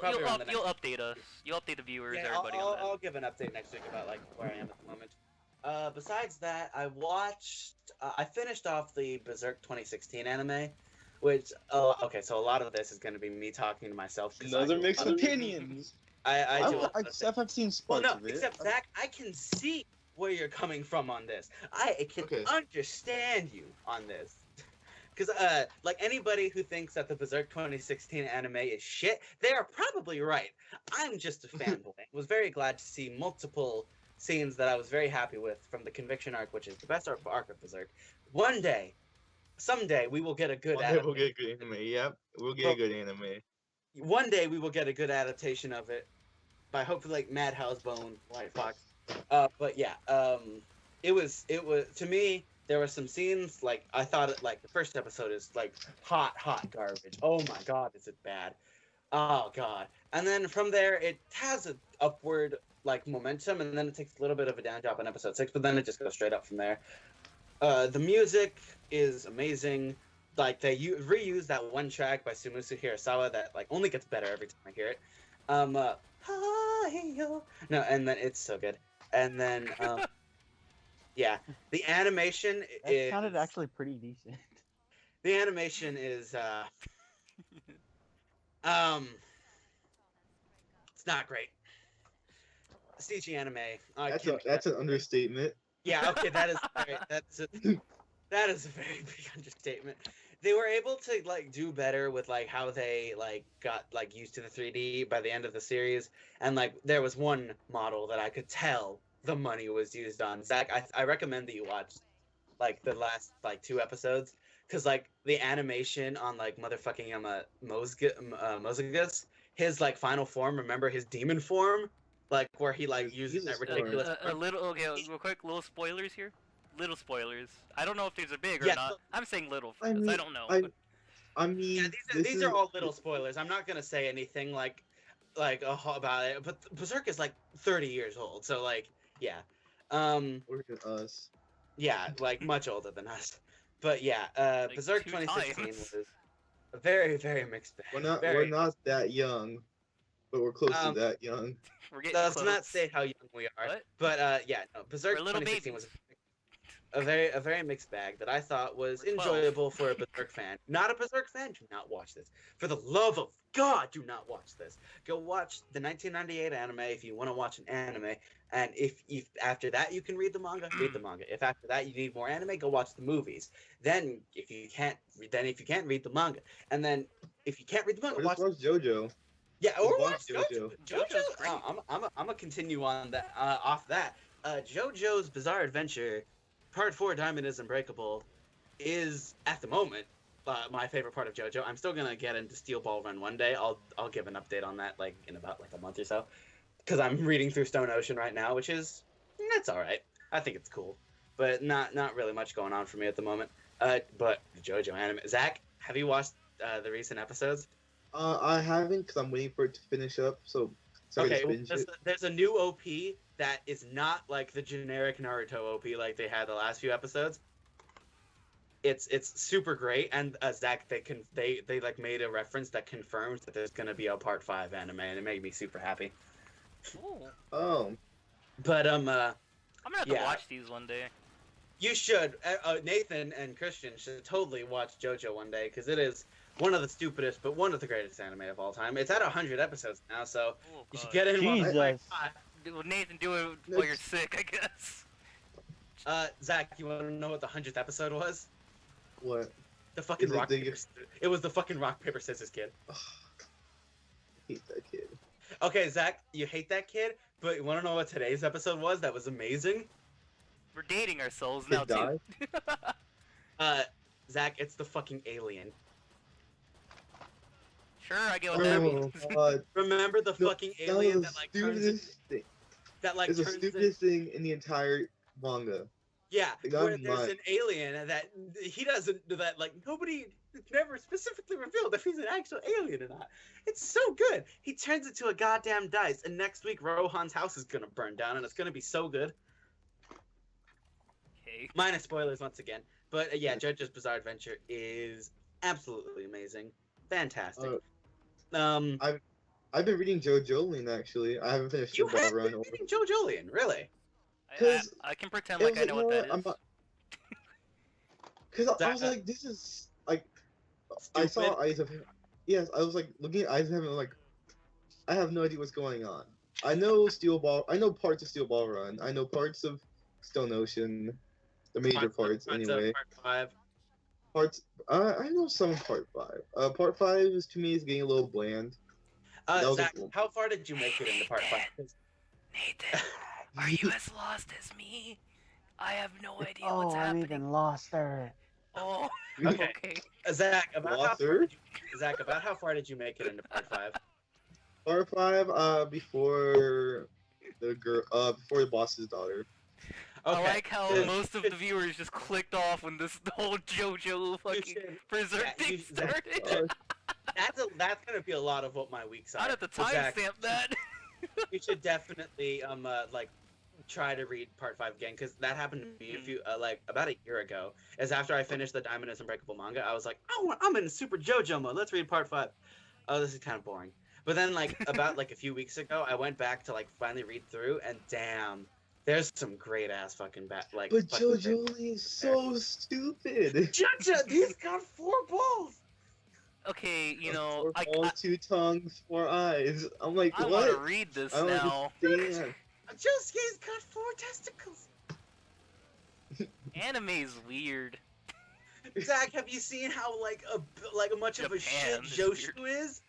update us. You'll update the viewers, Yeah, everybody on that. I'll give an update next week about like where I am at the moment. Besides that, I finished off the Berserk 2016 anime, which okay, so a lot of this is going to be me talking to myself. 'Cause I Another do a mixed lot of- opinions. I do. a lot of Steph, I've seen Well, sparks no, of it. except Zach, I can see where you're coming from on this. I can Okay. understand you on this. Because, like anybody who thinks that the Berserk 2016 anime is shit, they are probably right. I'm just a fanboy. I was very glad to see multiple scenes that I was very happy with from the Conviction arc, which is the best arc of Berserk. One day, someday, we will get a good One day we'll get a good anime. Yep, we'll get a good anime. One day we will get a good adaptation of it by hopefully like Madhouse Bone, White Fox. But yeah, it was to me there were some scenes like I thought it like the first episode is like hot garbage. Oh my god, is it bad? Oh god. And then from there it has an upward like momentum and then it takes a little bit of a down drop in episode 6, but then it just goes straight up from there. The music is amazing. Like they reuse that one track by Sumusu Hirasawa that like only gets better every time I hear it. No, and then it's so good. And then yeah, the animation That sounded actually pretty decent. the animation is it's not great. CG anime. That's an understatement. Yeah, okay, that is that is a very big understatement. They were able to like do better with like how they like got like used to the 3D by the end of the series, and like there was one model that I could tell the money was used on. Zach, I recommend that you watch like the last like 2 episodes because like the animation on like motherfucking Mosagus, his like final form. Remember his demon form, like where he like He's uses a that sword. ridiculous. A little, okay, real quick, little spoilers here. Little spoilers. I don't know if these are big or Yeah, not. so- I'm saying little I because I mean, don't know. I- but- I mean, Yeah, these are all little spoilers. I'm not gonna say anything like about it. But Berserk is like 30 years old, so like yeah, older than us. yeah, like much older than us. But yeah, Like Berserk 2 2016 times. was a very very mixed bag. We're not that young, but we're close to Um, that young. We're getting Let's close. not say how young we are. What? But yeah, no, Berserk We're little 2016 babies. was a very mixed bag that I thought was We're 12. enjoyable for a Berserk fan. Not a Berserk fan, do not watch this. For the love of God, do not watch this. Go watch the 1998 anime if you want to watch an anime. And if after that you can read the manga, read the manga. If after that you need more anime, go watch the movies. Then if you can't read the manga, and then if you can't read the manga, Or watch just watch JoJo. yeah, or watch watch JoJo. JoJo's great. I'm gonna continue on that off that. JoJo's Bizarre Adventure, Part 4, Diamond is Unbreakable, is at the moment my favorite part of JoJo. I'm still gonna get into Steel Ball Run one day. I'll give an update on that like in about like a month or so, because I'm reading through Stone Ocean right now, which is that's all right. I think it's cool, but not really much going on for me at the moment. But the JoJo anime. Zach, have you watched the recent episodes? I haven't because I'm waiting for it to finish up. So I Okay, can well, binge it. there's a new OP that is not like the generic Naruto OP like they had the last few episodes. It's super great, and Zach, they like made a reference that confirms that there's gonna be a Part 5 anime, and it made me super happy. Ooh. Oh, But I'm gonna have to Yeah. watch these one day. you should Nathan and Christian should totally watch JoJo one day because it is one of the stupidest but one of the greatest anime of all time. It's at 100 episodes now, so Oh, you should God. get in while Jesus. it's like hot. Well, Nathan, do it while you're sick, I guess. Zach, you want to know what the 100th episode was? what? The fucking Is it rock the- paper. It was the fucking rock paper scissors kid. I hate that kid. Okay, Zach, you hate that kid, but you want to know what today's episode was? That was amazing. We're dating ourselves Kid now, too. died? Zach, it's the fucking alien. Sure, I get what that Oh means. God! Remember the No, fucking That alien was that the like turns stupidest thing. that like It's the turns stupidest thing in the entire manga. yeah, It got where me there's mad. an alien that he doesn't that like nobody never specifically revealed if he's an actual alien or not. It's so good. He turns into a goddamn dice, and next week Rohan's house is gonna burn down, and it's gonna be so good. Okay. Minus spoilers once again. But yeah, JoJo's Bizarre Adventure is absolutely amazing. Fantastic. I've been reading JoJolin actually. I haven't finished You Steel have Ball been Run. reading JoJolian, really? I can pretend It like was I know what that I'm is. not- Cause I was That- like, this is like, I saw Stupid. Eyes of Heaven. Yes, I was like looking at Eyes of Heaven, like, I have no idea what's going on. I know I know parts of Steel Ball Run. I know parts of Stone Ocean, the major parts anyway. Part 5. Parts. I know some of Part 5. Part 5 is to me is getting a little bland. That was Zach, a- how far did you make it into Part 5? Nathan, are you as lost as me? I have no idea Oh, what's I'm happening. even lost her. Oh, Okay. okay. Zach, about how far Author? did you, Zach, about how far did you make it into Part 5? Part 5. Before the girl. Before the boss's daughter. Okay. I like how Yeah. most of the viewers just clicked off when this whole JoJo fucking should- Berserk yeah, thing you- started. That's gonna be a lot of what my weeks are. I'd have to So, Zach, timestamp that. you should definitely like try to read Part 5 again, because that happened to me a few like about a year ago. As after I finished the Diamond is Unbreakable manga, I was like, oh, I'm in super JoJo mode. Let's read Part 5. Oh, this is kind of boring. But then like about like a few weeks ago, I went back to like finally read through, and damn, there's some great ass fucking like. But fucking great- JoJo is so stupid. JoJo, he's got 4 balls. Okay, you know, Four I balls, 2 tongues, 4 eyes. I'm like, want what? to read this I don't now. understand. Josuke's got 4 testicles. Anime's weird. Zach, have you seen how like much of a shit Japan is Joshu is?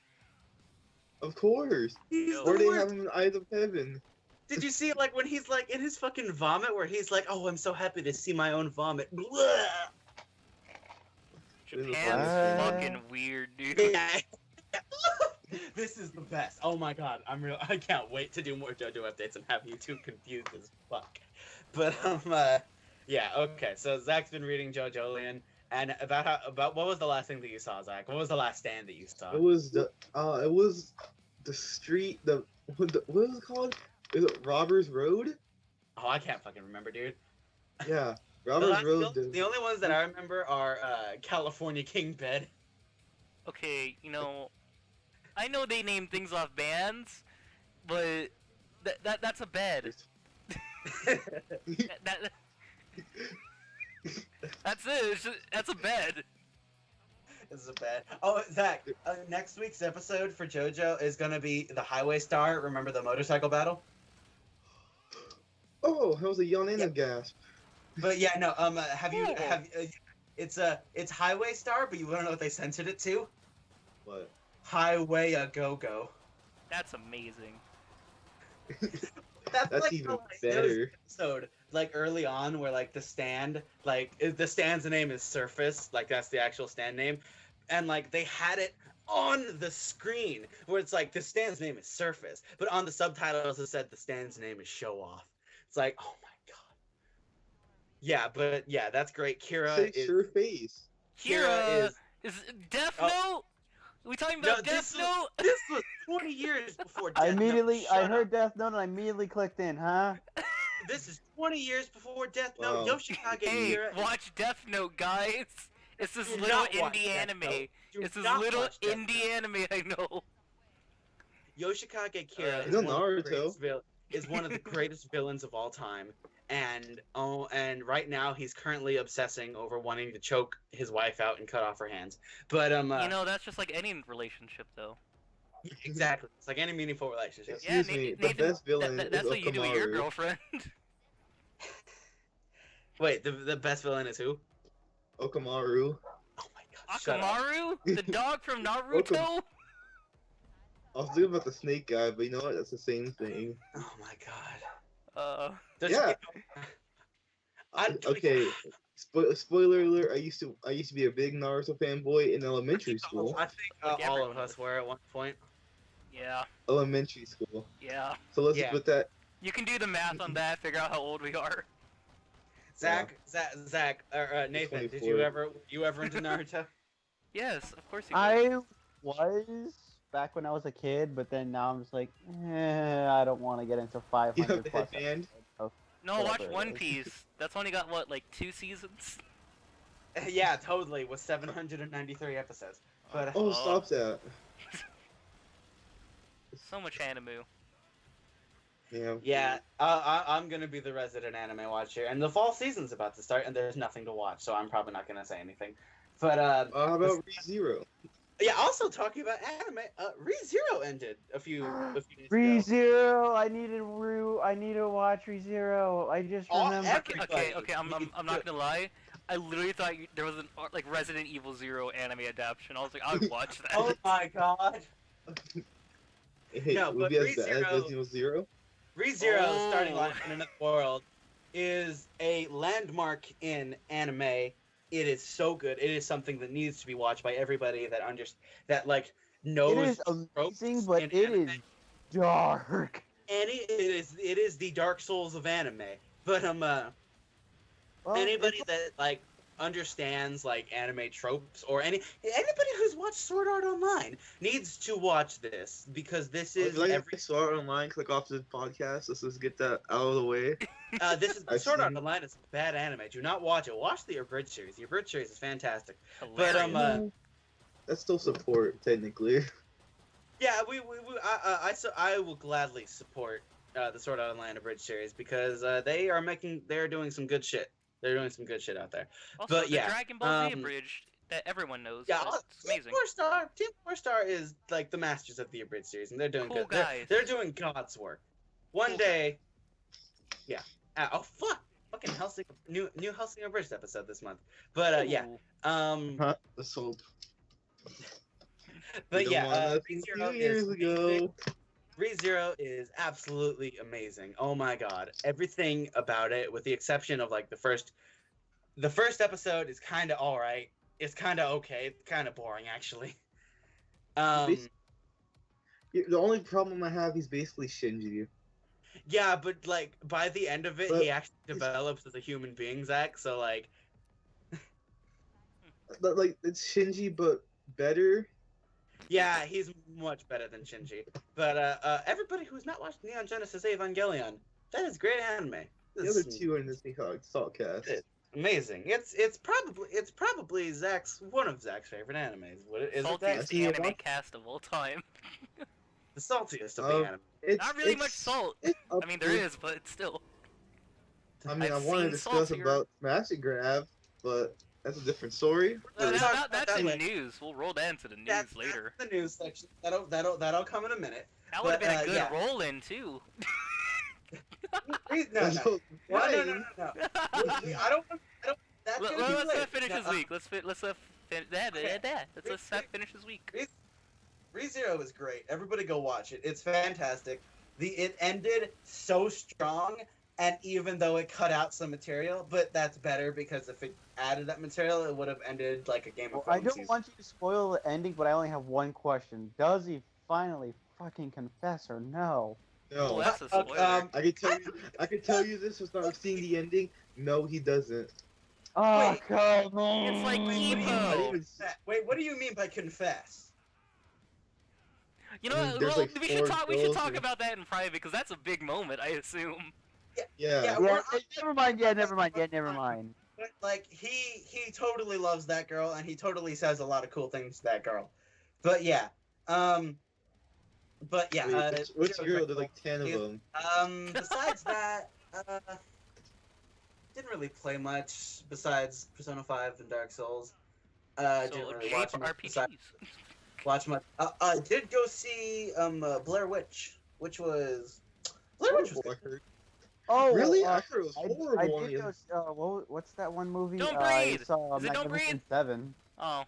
Of course. He's Yo. the Or they worst. have him in Eyes of Heaven. Did you see it like when he's like in his fucking vomit, where he's like, "Oh, I'm so happy to see my own vomit." Blah! Japan's What? fucking weird, dude. Yeah, This is the best. Oh my god, I can't wait to do more JoJo updates and have you two confused as fuck. But yeah, okay. So Zach's been reading JoJolian, and about what was the last thing that you saw, Zach? What was the last stand that you saw? It was the street. What was it called? Is it Robbers Road? Oh, I can't fucking remember, dude. Yeah, The, Robbers last, Road. the only ones that I remember are California King Bed. Okay, you know, I know they name things off bands, but that's a bed. that, that's it. That's a bed. This is a bad. Oh, Zach, next week's episode for JoJo is gonna be the Highway Star. Remember the motorcycle battle? Oh, that was a yawn and a gasp. But yeah, no. It's Highway Star, but you wanna know what they censored it to? What? Highway a Go Go. That's amazing. That's like even there was an better. episode like early on where like the stand's name is Surface, like that's the actual stand name, and like they had it on the screen where it's like the stand's name is Surface, but on the subtitles it said the stand's name is Show Off. It's like, oh my god. Yeah, but yeah, that's great. Say Surface. Kira is Death Note. Are we talking about Death Note? This was 20 years before Death I immediately, Note. I Shut heard up. Death Note and I immediately clicked in, huh? This is 20 years before Death Note. Wow. Yoshikage Hey, Kira. watch Death Note, guys. It's this Do little not watch indie Death anime. Note. Do It's this not little watch Death indie Note. anime. I know. Yoshikage Kira Is it Naruto? Naruto? Is one of the greatest villains of all time, and right now he's currently obsessing over wanting to choke his wife out and cut off her hands. But You know, that's just like any relationship, though. exactly, it's like any meaningful relationship. Yeah, Excuse me, the Nathan, best villain that's is what you do with your Okamaru. girlfriend. Wait, the best villain is who? Okamaru. Oh my god, shut up. Akamaru, the dog from Naruto. I was thinking about the snake guy, but you know what? That's the same thing. Oh my god. Does Yeah. she- Okay. Spoiler alert! I used to be a big Naruto fanboy in elementary school. I think Like all everyone of us was. were at one point. Yeah, Elementary school. yeah. So let's Yeah. just put that. You can do the math on that. Figure out how old we are. Zach, Nathan, did 24. you ever into Naruto? Yes, of course you. I was back when I was a kid, but then now I'm just like, I don't want to get into You 500 have the plus. headband. No, watch whatever it One is. Piece. That's only got what, like 2 seasons? Yeah, totally. With 793 episodes. But Oh, stop that. So much anime. Yeah. yeah, I'm gonna be the resident anime watcher, and the fall season's about to start, and there's nothing to watch, so I'm probably not gonna say anything. But How about ReZero? yeah, also talking about anime, ReZero ended a few days ago. ReZero, I need to watch ReZero. I just Oh, remember. everybody Okay, I'm needs not to- gonna lie. I literally thought there was an like Resident Evil Zero anime adaptation. I was like, I would watch that. Oh my god, Hey, No, would but be as bad as ReZero- Resident Evil Zero? ReZero, starting Oh. life in another world, is a landmark in anime. It is so good. It is something that needs to be watched by everybody that like It knows is tropes amazing, but in it anime. is dark. And it is the Dark Souls of anime. But Well, anybody that like understands like anime tropes or anybody who's watched Sword Art Online needs to watch this because this is Like every I saw it online. Click off the podcast. Let's just get that out of the way. this is I've Sword Art seen- Online is bad anime. Do not watch it. Watch the abridged series. The abridged series is fantastic. Hilarious. That's still support technically. Yeah, I will gladly support the Sword Art Online abridged series because they're doing some good shit. They're doing some good shit out there. Also, but the yeah, Dragon Ball Z abridged that everyone knows. Yeah, It's amazing. Team 4-Star is like the masters of the abridged series, and they're doing Cool good. They're- guys. They're, doing God's work. One Cool day, yeah. Oh fuck! Fucking Helsing, new Helsing abridged episode this month. But yeah, Ooh. Huh? Let's hope. but We don't yeah, want nothing ReZero 2 years is ago. ReZero is absolutely amazing. Oh my god, everything about it, with the exception of like the first episode is kind of all right. It's kind of okay. It's kind of boring actually. Um, The only problem I have, he's basically Shinji. yeah, but like by the end of it, But he actually develops as a human being, Zach. So like, Like it's Shinji, but better. yeah, he's much better than Shinji. But everybody who's not watched Neon Genesis Evangelion, that is great anime. The other two are in the Saltcast. It's amazing. It's probably one of Zach's favorite animes. What is it? Zach? Saltiest anime cast of all time. The saltiest of the anime. Not really much salt. I mean, there is, but it's still. I mean, I I've want to seen discuss saltier. about smash+grab, but that's a different story. That's in Anyway. news. We'll roll that into the news That's later. the news section. That'll come in a minute. That would have been a But, good yeah. roll-in too. No. So, No. I don't. That's gonna be Let's late. finish No, his week. Let's finish his week. ReZero is great. Everybody go watch it. It's fantastic. It ended so strong, and even though it cut out some material, but that's better because if it added that material, it would have ended like a Game of Well, I Thrones don't season. want you to spoil the ending, but I only have one question. Does he finally fucking confess or no? Oh, No, that's a spoiler. I can tell you this without seeing the ending. No, he doesn't. Oh, Wait. come on. It's like I didn't Epo. even Wait, what do you mean by confess? You I know, mean, there's, well, like, we should four talk. We should girls talk and- about that in private because that's a big moment. I assume. Yeah. Yeah. Yeah, never mind. Yeah, never mind. Yeah, never mind. But, like he totally loves that girl, and he totally says a lot of cool things to that girl. But yeah, But yeah, Wait, which girl? There's like 10 of He's- them. Besides that, didn't really play much besides Persona 5 and Dark Souls. Didn't So really cheap watch much. RPGs. Watch much. I did go see Blair Witch, which was Blair Witch was good. I heard. Oh, Really? I heard it was I horrible. did go, what's that one movie? Don't I Breathe! saw Is it Don't Magnificent Breathe? Seven. Oh,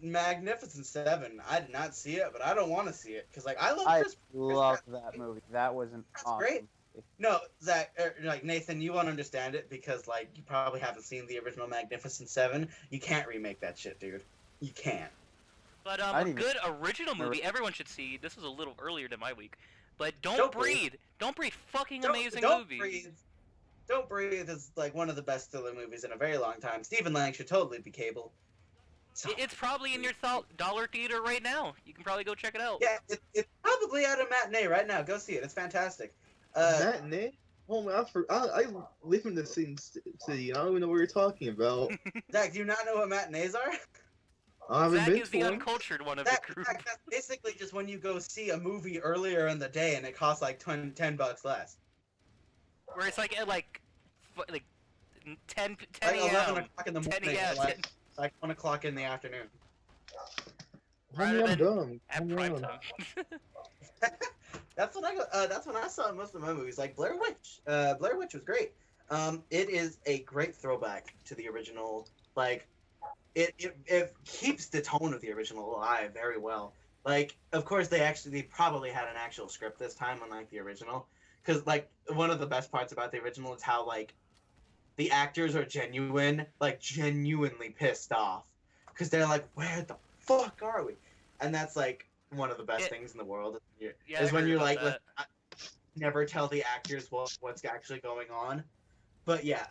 Magnificent Seven. I did not see it, but I don't want to see it because like I love I Chris. loved that movie. That was an That's awesome great. movie. No, Zach, like Nathan, you won't understand it because like you probably haven't seen the original Magnificent Seven. You can't remake that shit, dude. You can't. but I a didn't good original Never- movie everyone should see. This was a little earlier than my week, but Don't Don't Breathe. Breathe. Don't Breathe. Fucking Don't- amazing Don't movie. Breathe. Don't Breathe is like one of the best thriller movies in a very long time. Stephen Lang should totally be Cable. So, It's probably in your dollar theater right now. You can probably go check it out. yeah, it's probably at a matinee right now. Go see it. It's fantastic. Matinee? Oh man, I live in the same city. I don't even know what you're talking about. Zach, do you not know what matinees are? I haven't Zach been is the to one. uncultured one of the Zach, group. Zach, that's basically just when you go see a movie earlier in the day and it costs like $10 less. Where it's like at like 10 Like 11 a.m. o'clock in the 10 morning, a.m. or like 1 o'clock in the afternoon. rather Homie, I'm than dumb. at Calm prime down. time. That's when I go. That's when I saw most of my movies, like Blair Witch. Blair Witch was great. It is a great throwback to the original. Like, it keeps the tone of the original alive very well. Like, of course, they probably had an actual script this time, unlike the original. Because like one of the best parts about the original is how like the actors are genuinely pissed off because they're like, where the fuck are we? And that's like one of the best things in the world Yeah, is I when heard you're about like, that. never tell the actors what's actually going on. But yeah,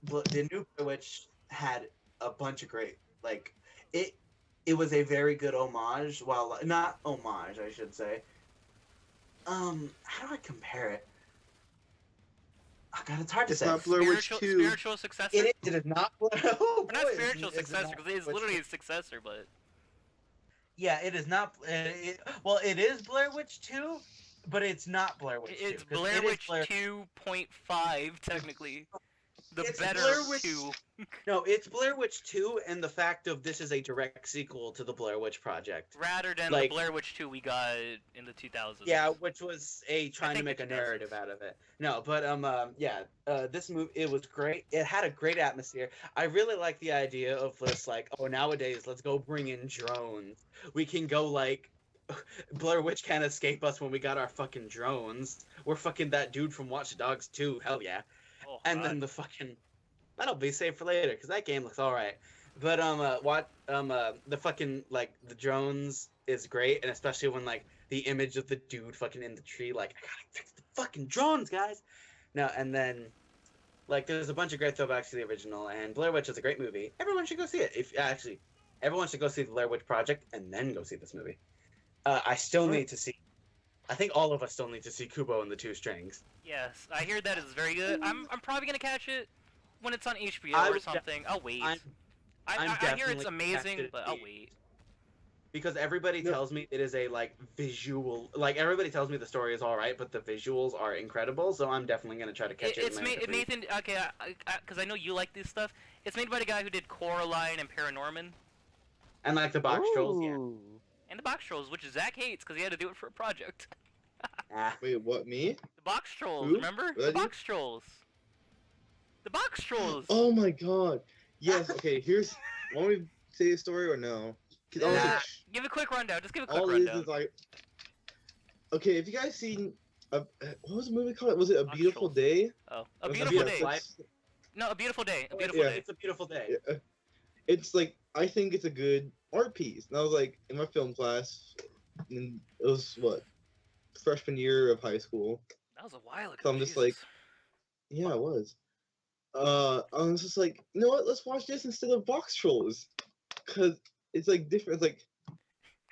the new Blair Witch had a bunch of great like it was a very good homage. Well, not homage, I should say. How do I compare it? Oh god, it's hard to It's say. not Blair Witch Spiritual, 2. spiritual successor. It is not. Oh, Or not boy, spiritual is it successor not because it is Blair Witch literally 2? a successor, but Yeah, it is not. Well, it is Blair Witch 2, but it's not Blair Witch 2. it's 'cause Blair it is Witch 2.5 technically. The It's better Blair Witch 2. No, it's Blair Witch 2, and the fact of this is a direct sequel to the Blair Witch Project. Rather than Like- the Blair Witch 2 we got in the 2000s. Yeah, which was trying to think make the a narrative 2000s. out of it. No, but this movie, it was great. It had a great atmosphere. I really like the idea of this, like, oh, nowadays let's go bring in drones. We can go like, Blair Witch can't escape us when we got our fucking drones. We're fucking that dude from Watch Dogs 2. Hell yeah. Oh, And God. then the fucking that'll be saved for later because that game looks all right. But the fucking like the drones is great, and especially when like the image of the dude fucking in the tree, like I gotta fix the fucking drones, guys. No, and then like there's a bunch of great throwbacks to the original, and Blair Witch is a great movie. Everyone should go see it. If actually, everyone should go see the Blair Witch Project and then go see this movie. I still need to see. I think all of us still need to see Kubo and the Two Strings. Yes, I hear that is very good. I'm probably gonna catch it when it's on HBO or something. I'll wait. I hear it's amazing, but I'll wait. Because everybody tells me it is a like visual, like everybody tells me the story is all right, but the visuals are incredible. So I'm definitely gonna try to catch it. It's made Nathan. Okay, because I know you like this stuff. It's made by the guy who did Coraline and Paranorman. And like the box trolls, yeah. And the box trolls, which Zack hates because he had to do it for a project. Wait, what, me? The box trolls, Who? remember? Really? The box trolls. The box trolls. Oh my god. Yes, okay, here's... Want me to say the story or no? Give a quick rundown. Just give a quick all rundown. Is like... Okay, have you guys seen... what was the movie called? Was it A Box Beautiful Trolls. Day? Oh, A Was it Beautiful Day. Netflix? No, A Beautiful Day. A Beautiful Yeah. Day. It's a beautiful day. Yeah. It's like, I think it's a good art piece. And I was like, in my film class, and it was, what, freshman year of high school. That was a while ago. So I'm just Jesus. like, yeah, it was. I was just like, you know what? Let's watch this instead of Box Trolls, cause it's like different. It's like,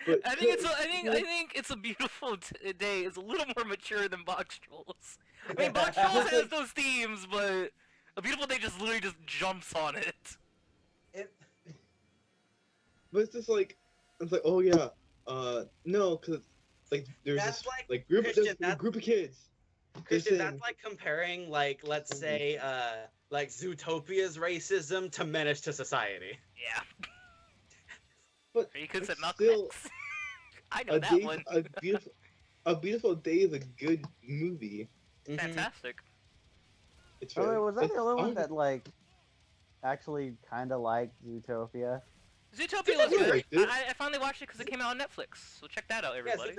but I think it's a beautiful day. It's a little more mature than Box Trolls. I mean, Box Trolls has those themes, but A Beautiful Day just literally just jumps on it. But it's just like, it's like, oh yeah, no, cause like there's That's this like, group, Christian, a group of kids. Christian, that's like comparing, like, let's say, like Zootopia's racism to Menace to Society. Yeah. But Or you could say it's still Knockbacks. I know that one. A Beautiful Day is a good movie. Mhm. Fantastic. It's Oh, wait, was that it's the only one un- that like actually kind of liked Zootopia? Zootopia was Yeah, good. like this. I finally watched it because it came out on Netflix. So check that out, Yeah, everybody.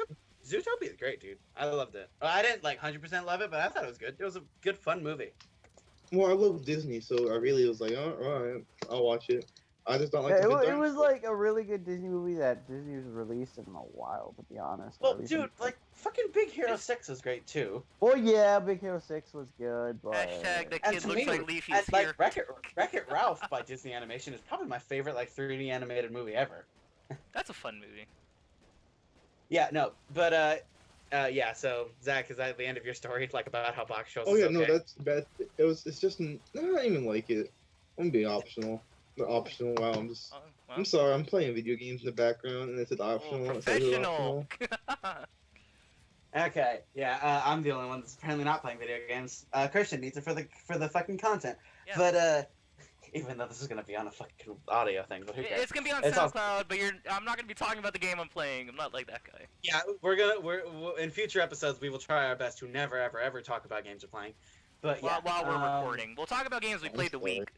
Zootopia is great, dude. I loved it. Well, I didn't like 100% love it, but I thought it was good. It was a good, fun movie. Well, I love Disney, so I really was like, oh, all right, I'll watch it. I just don't like. Yeah, the it dark was stuff. like a really good Disney movie that Disney's released in a while, to be honest. Well, At least dude, in- like, fucking Big Hero 6 is great, too. Well, yeah, Big Hero 6 was good, but... Hashtag the And kid to looks me, like Leafy's and, like, here. Wreck-It Ralph by Disney Animation is probably my favorite, like, 3D animated movie ever. That's a fun movie. Yeah, no, but, yeah, so, Zach, is that the end of your story, like, about how Box Trolls Oh is yeah, okay? no, that's bad. It's just, I don't even like it. I'm being optional. Not optional. Wow, Oh, I'm sorry. I'm playing video games in the background, and it said optional. It said it was professional. optional. Okay, yeah, I'm the only one that's apparently not playing video games. Christian needs it for the fucking content. Yeah. But, even though this is gonna be on a fucking audio thing, but who cares? It's gonna be on It's all- SoundCloud, but I'm not gonna be talking about the game I'm playing. I'm not like that guy. Yeah, we're in future episodes we will try our best to never ever ever talk about games we're playing. But yeah, While we're recording, we'll talk about games we played the week.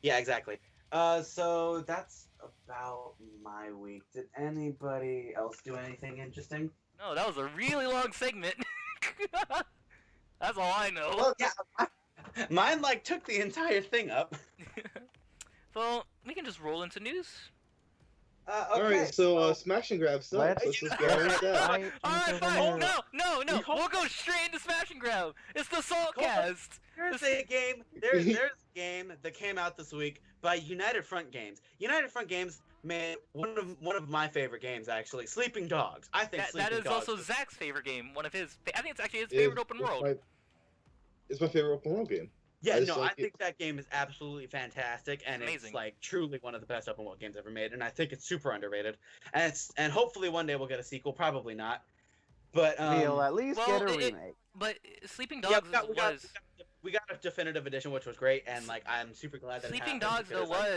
Yeah, exactly. So that's about my week. Did anybody else do anything interesting? No, that was a really long segment. That's all I know. Well, yeah, mine like took the entire thing up. Well, we can just roll into news. Okay. All right, so smash and grab sucks. Let's just go with that. Right, Alright, into fine. the- No. You hold- We'll go straight into Smash and Grab. It's the Saltcast. There's a game. There's a game that came out this week by United Front Games. United Front Games made one of my favorite games actually, Sleeping Dogs. I think That Sleeping is Dogs also Zach's favorite game. One of his. I think it's actually his It's- favorite open world. It's my favorite open world game. Yeah, I just no, like I think that game is absolutely fantastic, and it's amazing. like truly one of the best open world games ever made, and I think it's super underrated. And hopefully one day we'll get a sequel, probably not. But We'll at least well, get a it- remake. But Sleeping yeah, Dogs we got a definitive edition, which was great, and like I'm super glad that Sleeping it Dogs happened. though because, like,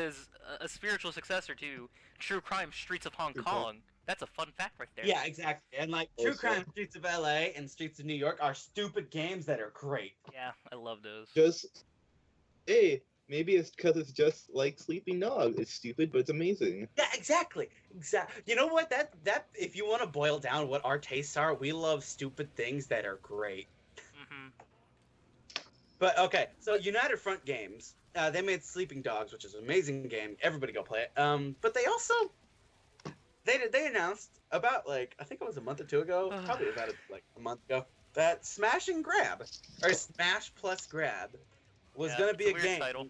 was a spiritual successor to True Crime Streets of Hong True Crime. Kong. That's a fun fact right there. yeah, exactly. And like True Also- Crime Streets of LA and Streets of New York are stupid games that are great. Yeah, I love those. Just, hey, maybe it's because it's just like Sleeping Dog. It's stupid, but it's amazing. Yeah, exactly. You know what? That if you want to boil down what our tastes are, we love stupid things that are great. hmm But okay, so United Front Games, they made Sleeping Dogs, which is an amazing game. Everybody go play it. But they also they announced about like I think it was a month or two ago, probably about like a month ago, that Smash and Grab or Smash plus Grab was gonna be a weird game title.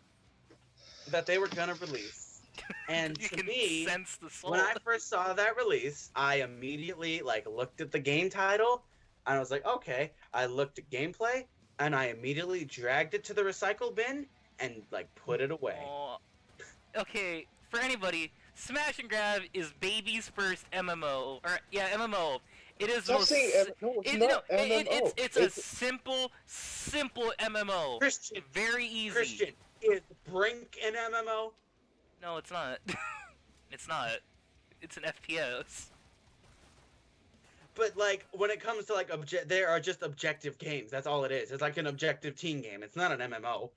that they were gonna release. And You to can me, sense the soul. when I first saw that release, I immediately like looked at the game title and I was like, okay. I looked at gameplay and I immediately dragged it to the recycle bin and like put it away. Oh, okay, for anybody, Smash and Grab is baby's first MMO, or yeah, MMO. It is Stop most. saying no, it's It, not no, MMO. it's a simple MMO. Christian, Very easy. Christian, is Brink an MMO? No, it's not. It's not. It's an FPS. But like when it comes to like there are just objective games. That's all it is. It's like an objective team game. It's not an MMO.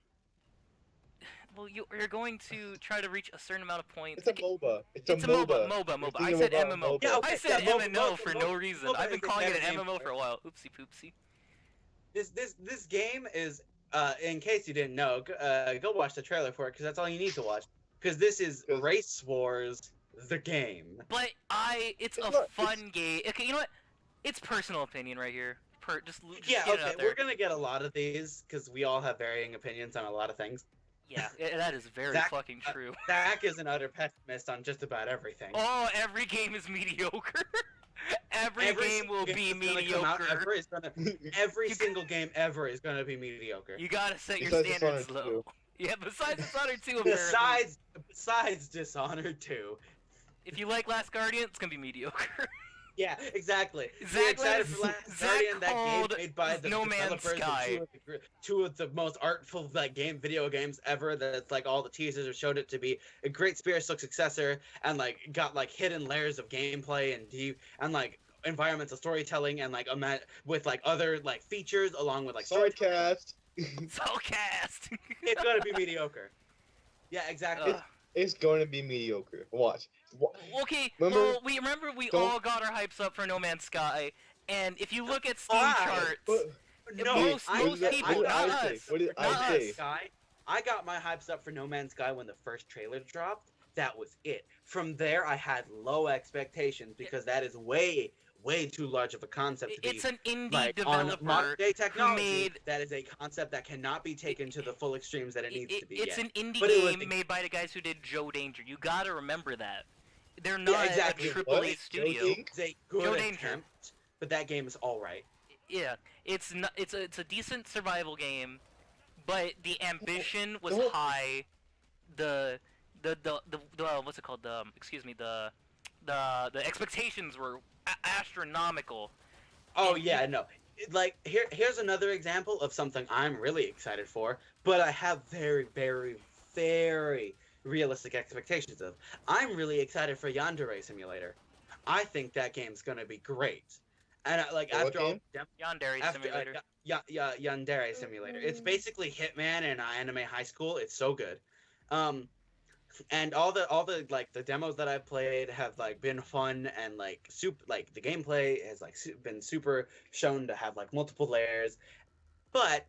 Well, you're going to try to reach a certain amount of points. It's a MOBA. It's a MOBA. You're I thinking said about MMO. MOBA. Yeah, okay, I said yeah, MMO for no reason. MOBA I've been is a calling it better an name MMO for for it. a while. Oopsie poopsie. This game is in case you didn't know, go watch the trailer for it because that's all you need to watch. Because this is Race Wars, the game. But it's a not- fun game. Okay, you know what? It's personal opinion right here. Just Yeah, get it okay, out there. we're gonna get a lot of these because we all have varying opinions on a lot of things. Yeah, that is very Zack- fucking true. Zach is an utter pessimist on just about everything. Oh, every game is mediocre. every game will single be game that's gonna come out mediocre. ever is gonna- every single game ever is gonna be mediocre. You gotta set your Besides standards Dishonored low. 2. Yeah, besides Dishonored 2, apparently. Besides Dishonored 2. If you like Last Guardian, it's gonna be mediocre. Yeah, exactly. Zack We're excited for Zack Last Guardian, that called game made by the No Man's developers Sky. of two of the most artful like video games ever. That's like all the teasers have showed it to be a great Spirit-Look successor, and like got like hidden layers of gameplay and deep and like environmental storytelling and like with like other like features along with like storytelling. Sarcast. Soulcast. It's gonna be mediocre. Yeah, exactly. It's going to be mediocre. Watch. Okay, Remember- well, we Don't- all got our hypes up for No Man's Sky, and if you look at Steam Why? charts, But No, most what people, did not I say? us. What did Not I us. say? I got my hypes up for No Man's Sky when the first trailer dropped. That was it. From there, I had low expectations because that is way too large of a concept to it's be an indie like on developer modern day technology. made- That is a concept that cannot be taken to the full extremes that it needs to be. It's yet. an indie But it was game the- made by the guys who did Joe Danger. You gotta remember that. They're not exactly. a What? AAA studio. Joe Dink? It's a Joe good Danger. attempt, but that game is all right. Yeah, it's not. It's a decent survival game, but the ambition was Don't- high. The what's it called? The expectations were astronomical. Oh And yeah, no. Like here's another example of something I'm really excited for, but I have very realistic expectations of. I'm really excited for Yandere Simulator. I think that game's gonna be great. And What after all, game? Yandere after Simulator. Yandere Simulator. It's basically Hitman in anime high school. It's so good. And all the like the demos that I've played have like been fun and like the gameplay has like been super shown to have like multiple layers, but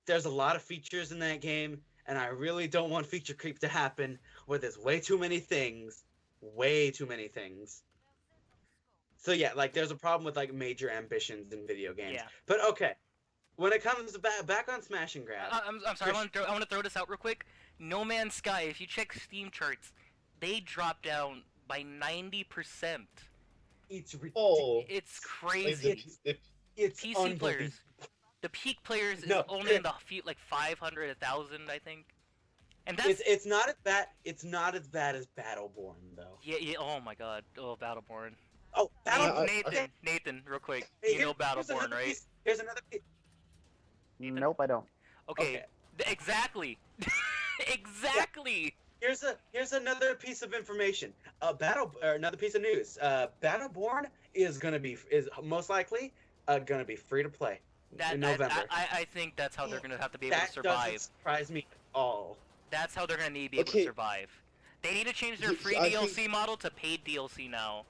there's a lot of features in that game, and I really don't want feature creep to happen where there's way too many things. So yeah, like there's a problem with like major ambitions in video games. Yeah. But okay, when it comes to back on Smash and Grab. I'm sorry. I want to throw this out real quick. No Man's Sky. If you check Steam charts, they dropped down by 90%. It's ridiculous. Oh. It's Like, crazy. It's PC unbelievable. players. The peak players is No, only in the few, like 500, 1,000, I think. And that's It's not as bad. It's not as bad as Battleborn though. yeah. Oh my God. Oh, Battleborn. Oh, Battleborn. Nathan, real quick. Hey, You know here's Battleborn, another right? piece- Here's another piece. Nope, I don't. Okay. Exactly. Exactly. Here's another piece of information. Another piece of news. Battleborn is most likely gonna be free to play in November. I think that's how they're gonna have to be able That to survive. doesn't surprise me at all. That's how they're gonna need to be able to Okay. survive. They need to change their Yes, free I DLC think- model to paid DLC now.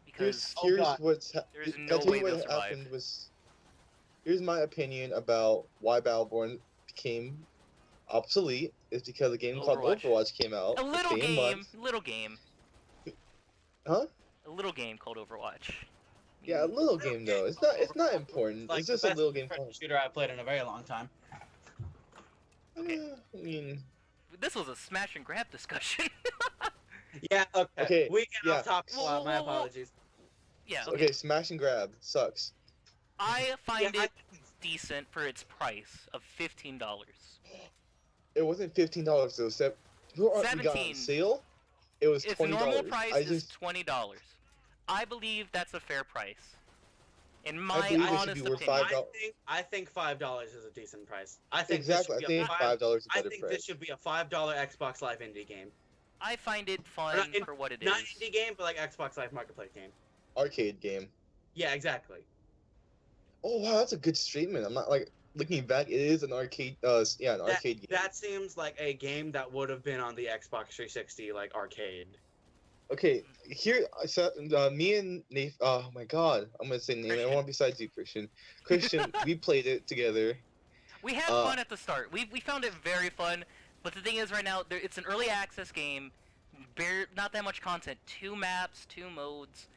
Because Here's God. what's there's I'll no tell way you they'll what survive. happened was. Here's my opinion about why Battleborn became obsolete. Is because a game called Overwatch. Overwatch came out. a for little 10 game, months. little game. Huh? A little game called Overwatch. Yeah, a little game though. It's not important. Like It's just the a best little game. first-person shooter I've played in a very long time. Okay. I mean, This was a smash and grab discussion. Yeah, okay. Okay, We get yeah. off topic a lot, my Whoa, whoa, whoa. apologies. Yeah, okay, smash and grab sucks. I find Yeah, it decent for its price of $15. It wasn't $15. It was we got on 17. sale. It was Its $20. normal price I is just $20. I believe that's a fair price. In I my believe it should honest be worth opinion. $5. I think $5 is a decent price. I think Exactly. I This should be think a $5 is a I better think price. this should be a $5 Xbox Live indie game. I find it fun Not in- for what it is. Not indie game, but like Xbox Live Marketplace game. Arcade game. Yeah, exactly. Oh wow, that's a good statement. I'm not like looking back. It is an arcade. Yeah, an arcade game. That seems like a game that would have been on the Xbox 360 like arcade. Okay, here, so, me and Nathan. Oh my God, I'm gonna say Nathan. Christian. Everyone besides you, Christian. Christian, we played it together. We had fun at the start. We found it very fun, but the thing is, right now it's an early access game. Not that much content. 2 maps, 2 modes,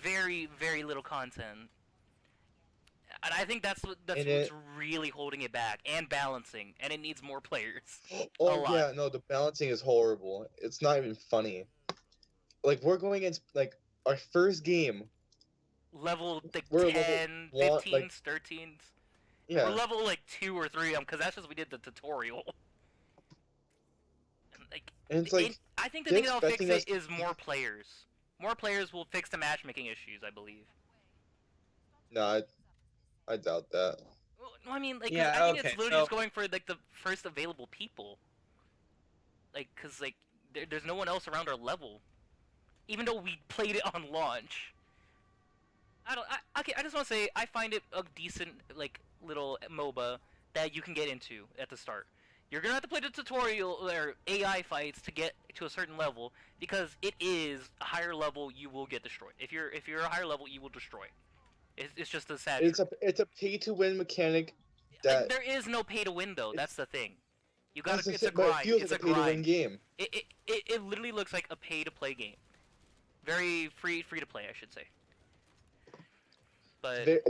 very little content. And I think that's what's really holding it back and balancing, and it needs more players. Oh lot. yeah, no, the balancing is horrible. It's not even funny. Like we're going against like our first game. Level like We're 10, level 15s, like- 13s. Yeah. We're level like 2 or 3 because that's just we did the tutorial. And, like, And it's like I think the they're thing that'll fix expecting it is more players. More players will fix the matchmaking issues, I believe. no, I doubt that. Well, I mean, like, 'cause Yeah, I think okay, it's literally just so- going for like the first available people. Like, cause like there's no one else around our level, even though we played it on launch. I just want to say I find it a decent like little MOBA that you can get into at the start. You're gonna have to play the tutorial or AI fights to get to a certain level because it is a higher level you will get destroyed. If you're a higher level, you will destroy. It's just a sad. It's a pay to win mechanic. That There is no pay to win though. That's the thing. You gotta. that's the It's a thing, but it grind. feels It's like a a pay to win grind. game. It literally looks like a pay to play game. Very free to play, I should say. But There-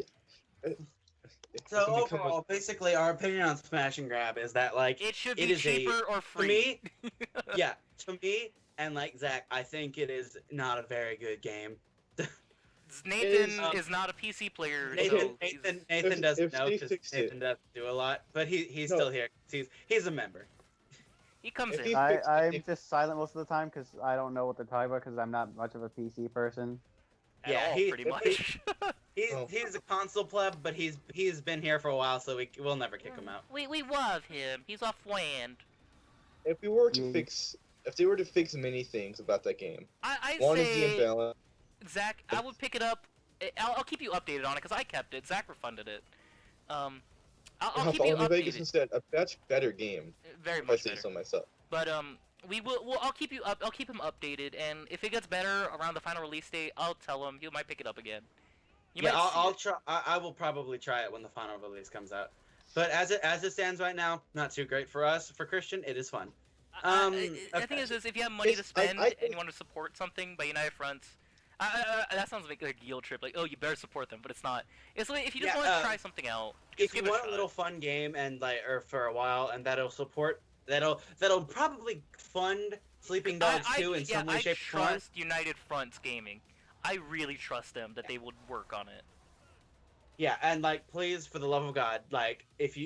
So it can become a- overall, basically, our opinion on Smash and Grab is that like it should it be is cheaper or to free. me, yeah, to me and like Zach, I think it is not a very good game. Nathan is, is not a PC player. Nathan, so he's- Nathan If- doesn't if know they because fixed it- Nathan doesn't do a lot, but he's No. still here. He's a member. he comes if in. he- I'm if- just silent most of the time because I don't know what they're talking about because I'm not much of a PC person. At yeah, all, he- pretty he- much. Oh. He's a console pleb, but he's been here for a while, so we'll never kick him out. we love him. He's off land. If we were to Yeah. if they were to fix many things about that game, I one is the say imbalance. Zach, I would pick it up. I'll keep you updated on it because I kept it. Zach refunded it. I'll keep you Follow Vegas updated. instead. A much better game. Very If I much say better. so myself. But we will. Well, I'll keep you up. I'll keep him updated, and if it gets better around the final release date, I'll tell him. He might pick it up again. You Yeah, might see I'll it. try. I will probably try it when the final release comes out. But as it stands right now, not too great for us. For Christian, it is fun. The okay. thing is, if you have money to It's- I- spend I and you want to support something by United Fronts, that sounds like a guilt trip. Like, oh, you better support them, but it's not. It's like if you just Yeah, want to try something out, just If you give it a want a shot. little fun game and like, or for a while, and that'll probably fund Sleeping Dogs 2 in some way, I shape, or form. trust United Fronts Gaming. I really trust them that they would work on it. Yeah, and like, please, for the love of God, like, if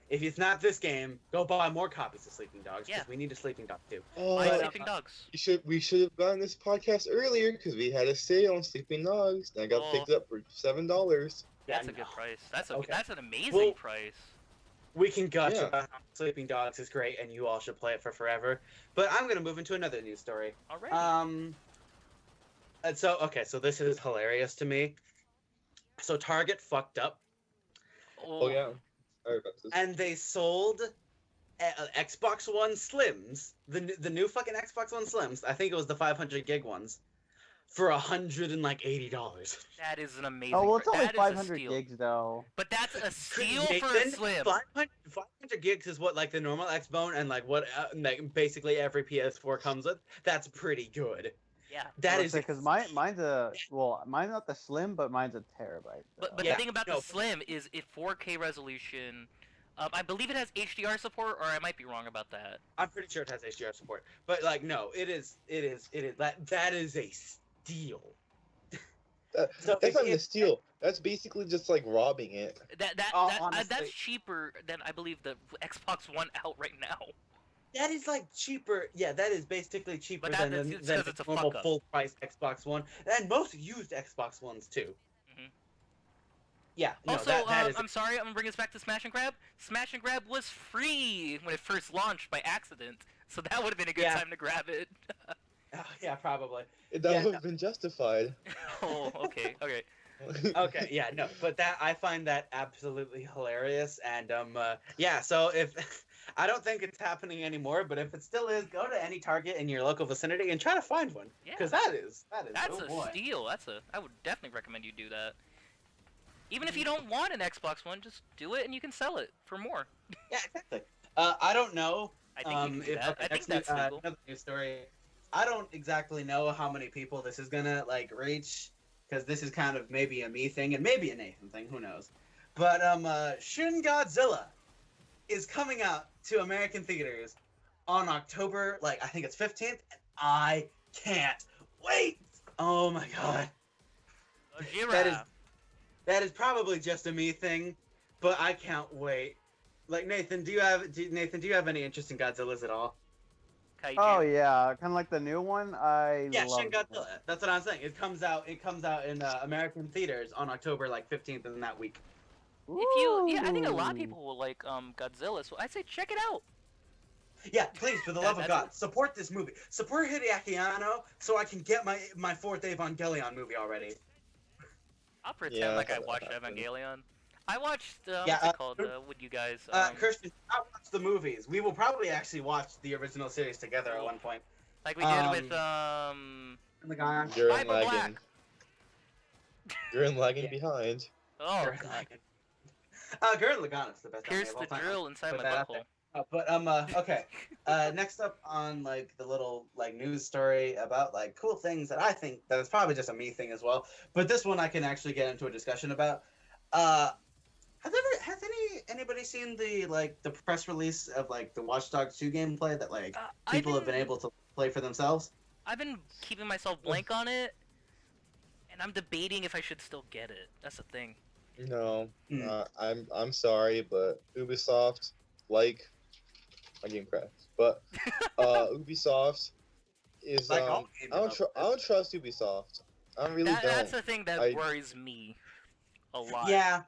it's not this game, go buy more copies of Sleeping Dogs because Yeah. we need a Sleeping Dog too. Oh, Buy But, Sleeping Dogs. we should have gotten this podcast earlier because we had a sale on Sleeping Dogs. And I got Oh. picked up for $7. That's a no. good price. That's Okay. That's an amazing Well, price. We can gush Yeah. about how Sleeping Dogs is great, and you all should play it for forever. But I'm gonna move into another news story. Alright. And so this is hilarious to me. So Target fucked up, Oh yeah. I heard about this. and they sold Xbox One Slims, the new fucking Xbox One Slims. I think it was the 500 gig ones, for $180. That is an amazing. Oh well, it's price. only That is a 500 steal. gigs though. But that's a steal for a Nathan, Slim. 500 gigs is what like the normal Xbone and like what like basically every PS4 comes with. That's pretty good. Yeah. That is because mine's mine's not the slim, but mine's a terabyte. But Yeah, the thing about no. the Slim is it 4K resolution. I believe it has HDR support, or I might be wrong about that. I'm pretty sure it has HDR support, but like no, it is that is a steal. So That's not if- a steal. That's basically just like robbing it. Honestly, That's cheaper than I believe the Xbox One out right now. that is like cheaper. Yeah, that is basically cheaper But that's than 'cause it's a normal fuck up. full price Xbox One, and most used Xbox Ones too. Mhm. Yeah. No, Also, that is. I'm sorry, I'm gonna bring us back to Smash and Grab. Smash and Grab was free when it first launched by accident, so that would have been a good Yeah. time to grab it. Oh, yeah, probably. That Yeah, would have been justified. Oh, okay, okay. Okay, yeah, no, but that I find that absolutely hilarious, and yeah. So if I don't think it's happening anymore, but if it still is, go to any Target in your local vicinity and try to find one, Yeah. because that is That's oh a boy. steal. I would definitely recommend you do that. Even if you don't want an Xbox One, just do it and you can sell it for more. Yeah, exactly. I don't know. I think you can do that. Okay, I think next that's news- legal. another news story. I don't exactly know how many people this is gonna like reach, because this is kind of maybe a me thing and maybe a Nathan thing. Who knows? But Shin Godzilla is coming out to American theaters on October, like I think it's 15th, and I can't wait. Oh my god. Gojira. That is probably just a me thing, but I can't wait. Like Nathan, do you have any interest in Godzillas at all? Kaiju. Oh yeah, kind of like the new one. I Yeah, love Shin Godzilla. That's what I'm saying. It comes out in American theaters on October like 15th in that week. I think a lot of Ooh. people will like Godzilla, so I'd say check it out. Yeah, please, for the love of That's- God, support this movie. Support Hideaki Anno so I can get my fourth Evangelion movie already. I'll pretend Yeah, like I that'll watched happen. Evangelion. I watched Yeah, what's it called with you guys. Christian, I watch the movies. We will probably actually watch the original series together at one point. Like we did with Lagan. You're Fiber lagging. Black. You're lagging Yeah. behind. Oh Gurren god. Lagann. Gurren Lagann is the best anime Pierce of all the time. drill inside Put my that out butthole. But okay. Next up on like the little like news story about like cool things that I think that is probably just a me thing as well. But this one I can actually get into a discussion about. Has anybody seen the press release of like the Watch Dogs 2 gameplay that like people have been able to play for themselves? I've been keeping myself blank on it, and I'm debating if I should still get it. That's the thing. No, Hmm. I'm sorry, but Ubisoft, like my game crashed, but Ubisoft is Like all game I don't trust Ubisoft. I really don't. That's the thing that I- worries me a lot. Yeah,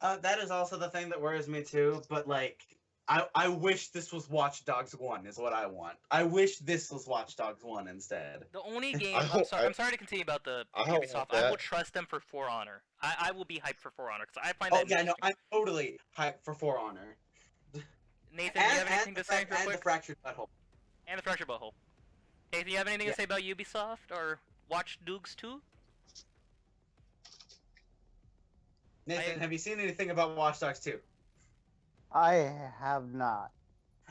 that is also the thing that worries me too. But like, I wish this was Watch Dogs 1 is what I want. I wish this was Watch Dogs 1 instead. The only game I I'm sorry to continue about the I don't Ubisoft. want I will that. trust them for For Honor. I will be hyped for For Honor because I find Oh that yeah, no, interesting. I'm totally hyped for For Honor. Nathan, do you have anything the to say real and the quick? Fractured Butthole. And the Fractured Butthole. Nathan, you have anything Yeah. to say about Ubisoft or Watch Dogs 2? Nathan, have you seen anything about Watch Dogs 2? I have not.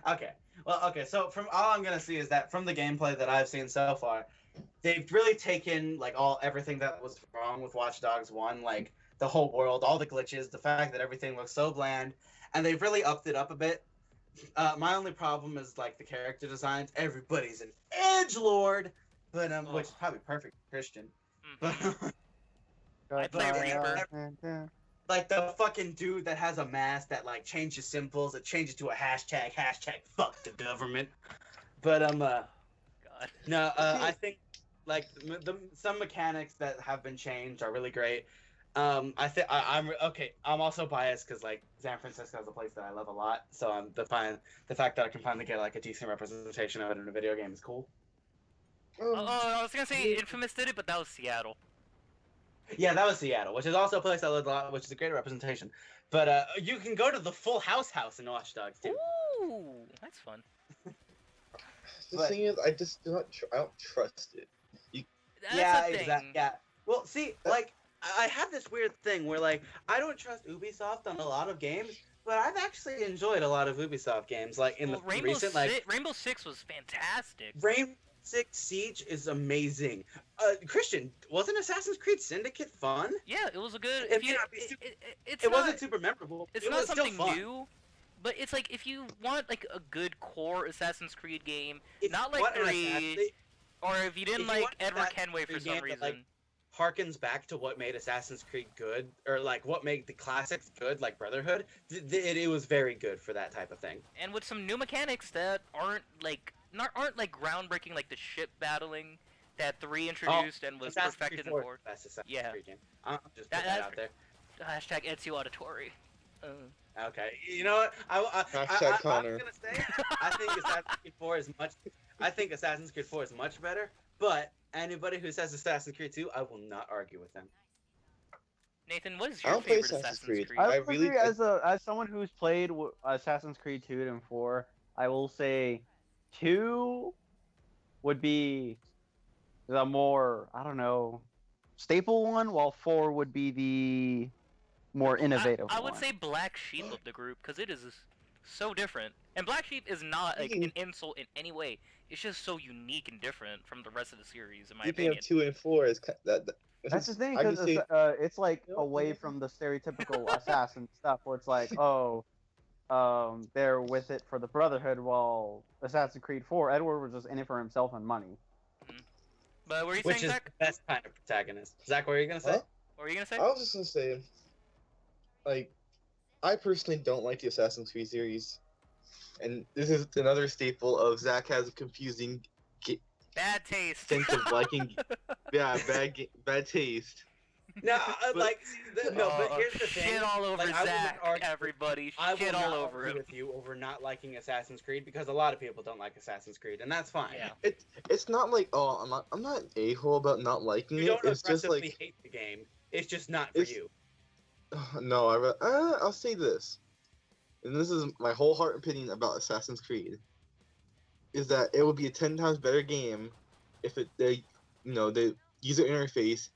Okay. Well, okay. So from all I'm gonna see is that from the gameplay that I've seen so far, they've really taken like everything that was wrong with Watch Dogs 1, like the whole world, all the glitches, the fact that everything looks so bland, and they've really upped it up a bit. My only problem is like the character designs. Everybody's an edgelord, but which is probably perfect for Christian. Mhm. But I play Reaper. like the fucking dude that has a mask that like changes symbols, it changes to a hashtag fuck the government. But God. no, I think like some mechanics that have been changed are really great. I think I'm okay. I'm also biased because like San Francisco is a place that I love a lot, so I'm the fact that I can finally get like a decent representation of it in a video game is cool. Oh, I was gonna say Infamous did it, but that was Seattle. Yeah, that was Seattle, which is also a place I love a lot, which is a great representation. But you can go to the Full House in Watch Dogs too. Ooh, that's fun. The But- thing is, I just do not. I don't trust it. That's Yeah, the thing. exactly. Yeah. Well, see, like I have this weird thing where like I don't trust Ubisoft on a lot of games, but I've actually enjoyed a lot of Ubisoft games. Like in Well, the recent like Rainbow Six was fantastic. Rainbow Six Siege is amazing. Christian, wasn't Assassin's Creed Syndicate fun? Yeah, it was a good. It If may you, not be super- it's It not, wasn't super memorable. it's It not was still something fun. new, but it's like if you want like a good core Assassin's Creed game, If not you like want an 3, Assassin- or if you didn't if you like want an Edward Assassin's Kenway for Creed some game reason. that, like, harkens back to what made Assassin's Creed good, or like what made the classics good, like Brotherhood. It was very good for that type of thing. And with some new mechanics that aren't like groundbreaking, like the ship battling that 3 introduced and was Assassin's perfected Creed in 4. 4. Best Assassin's Yeah. Creed game. I'll just That- put that that's out there. Hashtag Ezio Auditore. Okay, you know what? Hashtag Connor. I'm gonna say I think Assassin's Creed 4 is much. I think Assassin's Creed 4 is much better. But anybody who says Assassin's Creed 2, I will not argue with them. Nathan, what is I your don't play favorite Assassin's Assassin's Creed. Creed? I I would really agree as someone who's played Assassin's Creed 2 and 4, I will say 2 would be the more, I don't know, staple one, while 4 would be the more innovative I would one. say Black Sheep of the group, because it is so different. And Black Sheep is not like an insult in any way. It's just so unique and different from the rest of the series, in my Speaking opinion. of 2 and 4 is That's the thing, I can because say- it's like You know, away from the stereotypical assassin stuff, where it's like, oh, they're with it for the Brotherhood, while Assassin's Creed 4, Edward was just in it for himself and money. But what were you Which saying, is Zach? the best kind of protagonist. Zach, what were you gonna say? Huh? What were you gonna say? I was just gonna say, like, I personally don't like the Assassin's Creed series, and this is another staple of Zach has a confusing Bad taste. sense of liking. Yeah, bad taste. No, But- like no, but here's the thing. Shit all over like, I wouldn't Zach, argue- everybody. I will Shit not all over argue him. with you over not liking Assassin's Creed because a lot of people don't like Assassin's Creed, and that's fine. Yeah. It's not like, oh, I'm not an a-hole about not liking You it. don't It's just aggressively like, hate the game. It's just not for It's- you. no, I'll say this, and this is my whole heart opinion about Assassin's Creed, is that it would be a 10 times better game if the user interface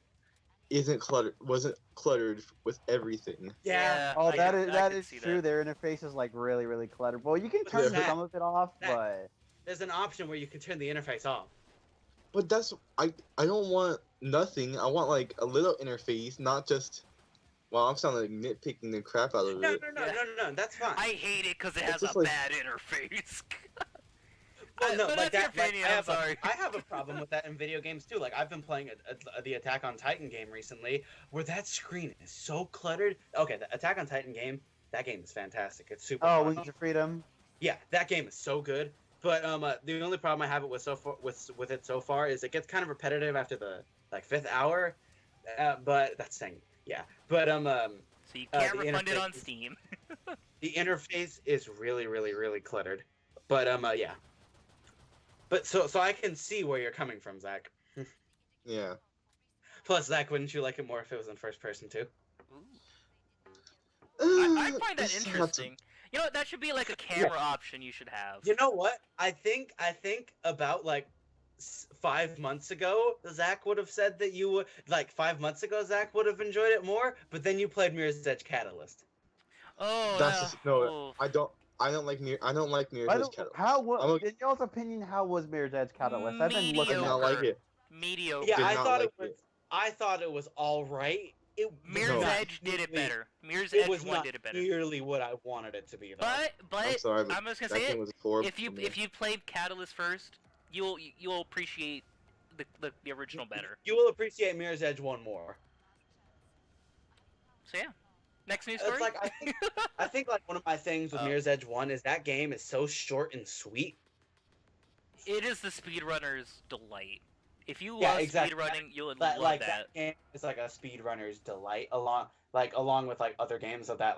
wasn't cluttered with everything. Yeah. Oh, I that could- is I that could is see true. that. Their interface is like really, really cluttered. Well, you can But turn Zach- some of it off, Zach- but There's an option where you can turn the interface off. But that's I don't want nothing. I want like a little interface, not just. Well, I'm sounding like nitpicking the crap out of No, it. no, that's fine. I hate it because it It's has just a like- bad interface. Well, no, but like that's that. your Like, opinion, I'm sorry. I have a problem with that in video games too. Like I've been playing the Attack on Titan game recently, where that screen is so cluttered. Okay, the Attack on Titan game, that game is fantastic. It's super. oh, fun. Wings of Freedom. Yeah, that game is so good. But the only problem I have with it so far is it gets kind of repetitive after the like 5th hour. But that's saying yeah. But So you can't the refund it on interface- Steam. the interface is really, really, really cluttered. But yeah. But so I can see where you're coming from, Zach. Yeah. Plus, Zach, wouldn't you like it more if it was in first person too? I find that It's not- interesting. You know what? That should be like a camera option you should have. You know what? I think about like 5 months ago, Zach would have said that you would 5 months ago. Zach would have enjoyed it more, but then you played Mirror's Edge Catalyst. Oh, That's just, no. oh. I don't like Mirror's I Edge don't, Catalyst. how was, I'm a- in y'all's opinion, how was Mirror's Edge Catalyst? I've been looking I did at not Mediocre. like it. Mediocre. Yeah, Did I not thought like it was. it. I thought it was all right. Mirror's No. Edge did it better. Mirror's It Edge was 1 not did it better. nearly what I wanted it to be. Though. But I'm sorry, but I'm just gonna that say game it. was a 4. If you played Catalyst first, you'll appreciate the original better. You will appreciate Mirror's Edge 1 more. So yeah, next news story. It's like I think like one of my things with Oh. Mirror's Edge 1 is that game is so short and sweet. It is the speedrunner's delight. If you Yeah, love exactly. speedrunning, you'll Like, love like that. that game is like a speedrunner's delight along with like other games of that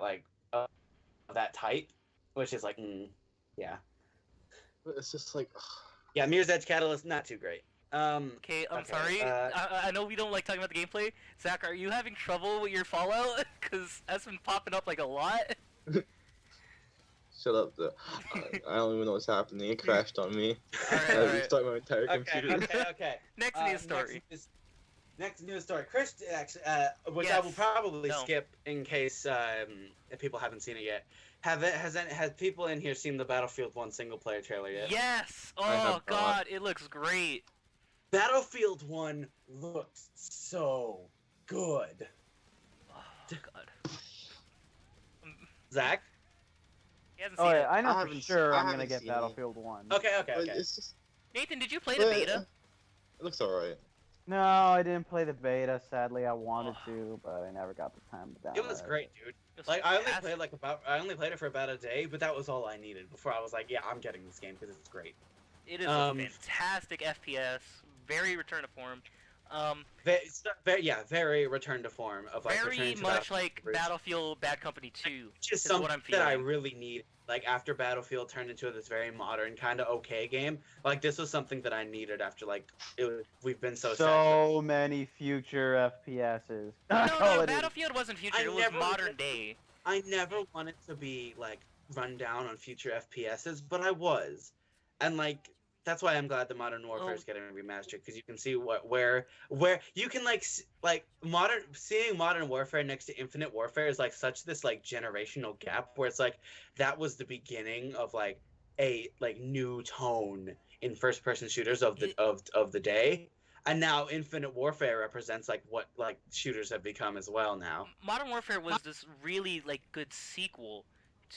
of that type, which is like yeah. But it's just like, Yeah, Mirror's Edge Catalyst not too great. Okay, I'm okay, sorry. I know we don't like talking about the gameplay. Zach, are you having trouble with your Fallout? Because that's been popping up like a lot. shut up. I don't even know what's happening. It crashed on me. Alright, I alright. restarted my entire okay, computer. okay. Next news story. Next news story. Chris, actually, which I will Yes. probably No. skip in case if people haven't seen it yet. Has people in here seen the Battlefield 1 single player trailer yet? Yes. I have Oh not. God, it looks great. Battlefield 1 looks so good. Oh God. Zach? He hasn't Oh seen yeah, I I know for haven't sure I I'm gonna haven't get seen it. Battlefield 1. Okay. But it's just. it. Nathan, did you play but, the beta? It looks alright. No, I didn't play the beta. Sadly, I wanted Oh. to, but I never got the time to download It was great, dude. It was Like I only fantastic. played I only played it for about a day, but that was all I needed before I was like, yeah, I'm getting this game because it's great. It is Um, a fantastic FPS. Very return to form. Very return to form of like Very returning to much like roots. Battlefield Bad Company 2. Which is is what something I'm that I feeling. really need. Like after Battlefield turned into this very modern kind of okay game, like this was something that I needed after we've been so sad. So many future FPSs. I No, call no, it in. Battlefield wasn't future. I It was never modern wanted- day. I never wanted to be like run down on future FPSs, but I was, and like that's why I'm glad the Modern Warfare Oh. is getting remastered because you can see where you can seeing Modern Warfare next to Infinite Warfare is like such this like generational gap where it's like that was the beginning of like a like new tone in first person shooters of the day. And now Infinite Warfare represents like what like shooters have become as well now. Modern Warfare was this really like good sequel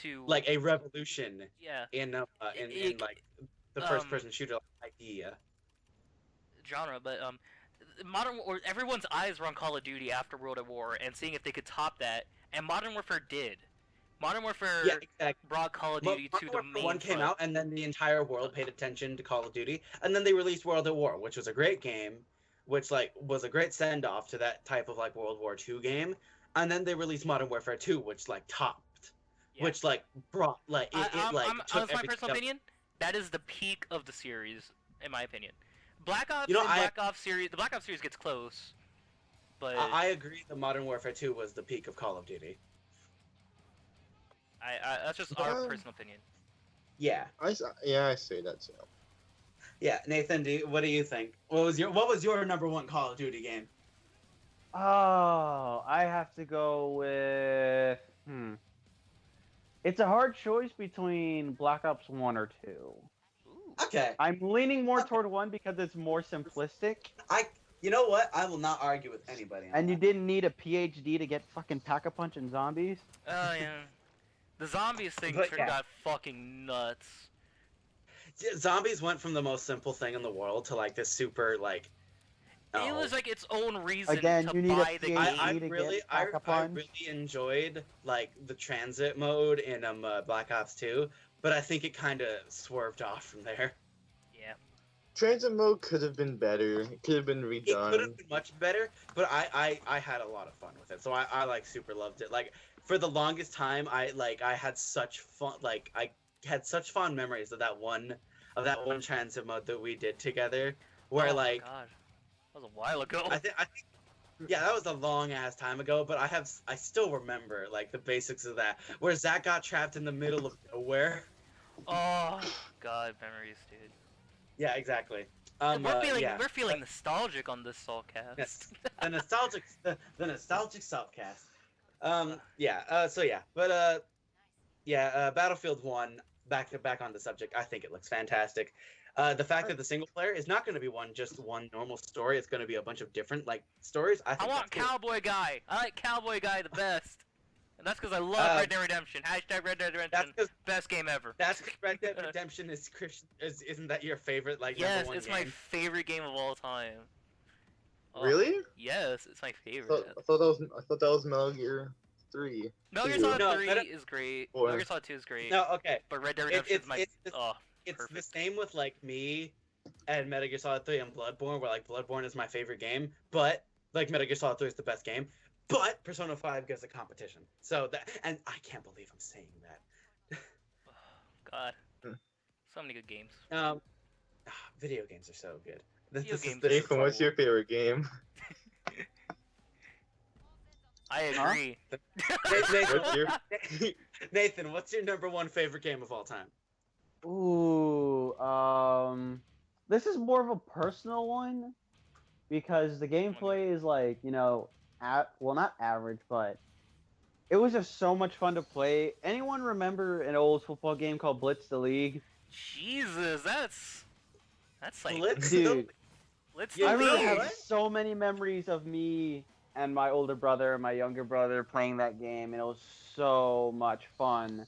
to Like a revolution yeah in It- like the first person shooter idea. genre, but everyone's eyes were on Call of Duty after World at War and seeing if they could top that, and Modern Warfare did. Modern Warfare Yeah, exactly. brought Call of Duty to the Modern Warfare main 1 came front. out, and then the entire world paid attention to Call of Duty, and then they released World at War, which was a great game, which like was a great send off to that type of like World War II game, and then they released Modern Warfare 2, which like topped, Yeah. which like brought like it took that's my everything personal up. opinion. That is the peak of the series, in my opinion. Black Ops You know, and Black Ops series, the Black Ops series gets close, but I agree that Modern Warfare 2 was the peak of Call of Duty. that's just our Um, personal opinion. Yeah, I say that too. yeah. Nathan, what do you think? What was your number one Call of Duty game? Oh, I have to go with. It's a hard choice between Black Ops 1 or 2. Ooh. Okay, I'm leaning more toward 1 because it's more simplistic, you know what? I will not argue with anybody. On and you that. didn't need a PhD to get fucking pack-a-punch and zombies. Oh yeah, the zombies thing But, yeah. got fucking nuts. Zombies went from the most simple thing in the world to like this super like. It was like its own reason Again, to you need a buy the PhD. game. I to get really Pack-a-Punch. enjoyed like the transit mode in Black Ops 2, but I think it kind of swerved off from there. Yeah. Transit mode could have been better. It could have been It could redone. have been much better, but I had a lot of fun with it, so I like super loved it. Like for the longest time, I had such fun. Like I had such fond memories of that one transit mode that we did together, where Oh, like. God. That was a while ago. I think yeah, that was a long ass time ago, but I still remember like the basics of that, where Zack got trapped in the middle of nowhere. Oh God, memories, dude. Yeah, exactly. We're feeling nostalgic on this Saltcast. Yes. the nostalgic Saltcast. Battlefield 1. Back on the subject. I think it looks fantastic. The fact that the single player is not going to be just one normal story. It's going to be a bunch of different like stories. I I think want that's cool. Cowboy Guy. I like Cowboy Guy the best. And that's because I love Red Dead Redemption. Hashtag Red Dead That's Redemption. 'cause Best game ever. That's 'cause Red Dead Redemption is Christian. Isn't that your favorite like Yes, number one it's game? my favorite game of all time. Oh, Really? Yes, it's my I favorite. thought that was Metal Gear 3. Metal Gear Two. Solid No, 3 is great. Four. Metal Gear Solid 2 is great. No, okay. But Red Dead Redemption is my... it's the perfect. same with like me and Metal Gear Solid 3 and Bloodborne, where like Bloodborne is my favorite game, but like Metal Gear Solid 3 is the best game. But Persona 5 gets a competition. So that, and I can't believe I'm saying that. God. Hmm. So many good games. Video games are so good. Video games this is Nathan, what's your favorite game? I agree. What's your Nathan, what's your number one favorite game of all time? Ooh, this is more of a personal one. because the gameplay is like, well, not average, but it was just so much fun to play. Anyone remember an old football game called Blitz the League? Jesus, that's like Blitz, Dude, Blitz Yeah, the I remember league. having what? so many memories of me and my older brother and my younger brother playing that game, and it was so much fun.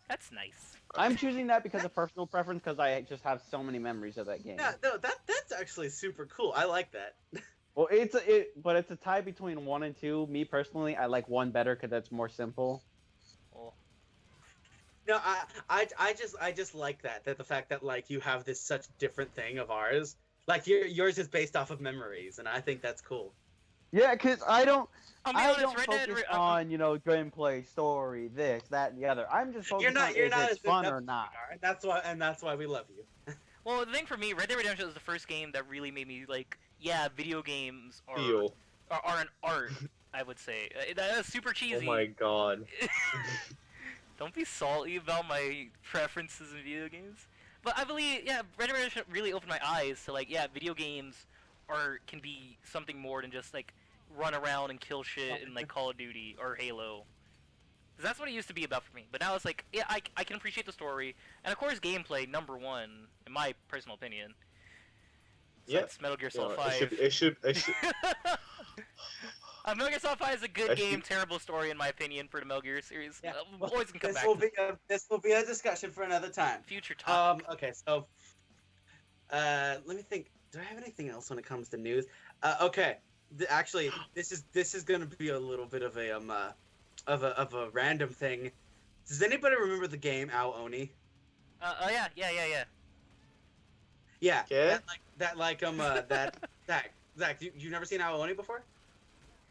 That's nice. I'm choosing that because of personal preference, because I just have so many memories of that game. Yeah, no, that's actually super cool. I like that. Well, but it's a tie between 1 and 2. Me personally, I like 1 better because it's more simple. Well, No, I just like that the fact that like you have this such different thing of ours. Like yours is based off of memories, and I think that's cool. Yeah, because I don't I'll be honest, Red Dead. focus on, gameplay, story, this, that, and the other. I'm just focused on You're if not it's as fun in-depth or as not. we are, and that's why we love you. Well, the thing for me, Red Dead Redemption was the first game that really made me like, yeah, video games Feel. are an art. I would say that's super cheesy. Oh my god. Don't be salty about my preferences in video games. But I believe, yeah, Red Dead Redemption really opened my eyes to like, yeah, video games can be something more than just like run around and kill shit in like Call of Duty or Halo. 'Cause that's what it used to be about for me. But now it's like, yeah, I can appreciate the story, and of course gameplay #1 in my personal opinion. So Yeah. that's Metal Gear Solid Yeah, 5. It should. Metal Gear Solid 5 is a good That game, should- terrible story in my opinion for the Metal Gear series. Yeah, Boys can come this back. this will be a discussion for another time. Future topic. Okay, so let me think. Do I have anything else when it comes to news? Okay, actually, this is gonna be a little bit of a random thing. Does anybody remember the game Ao Oni? Oh yeah. Yeah. Yeah. Zach, you never seen Ao Oni before?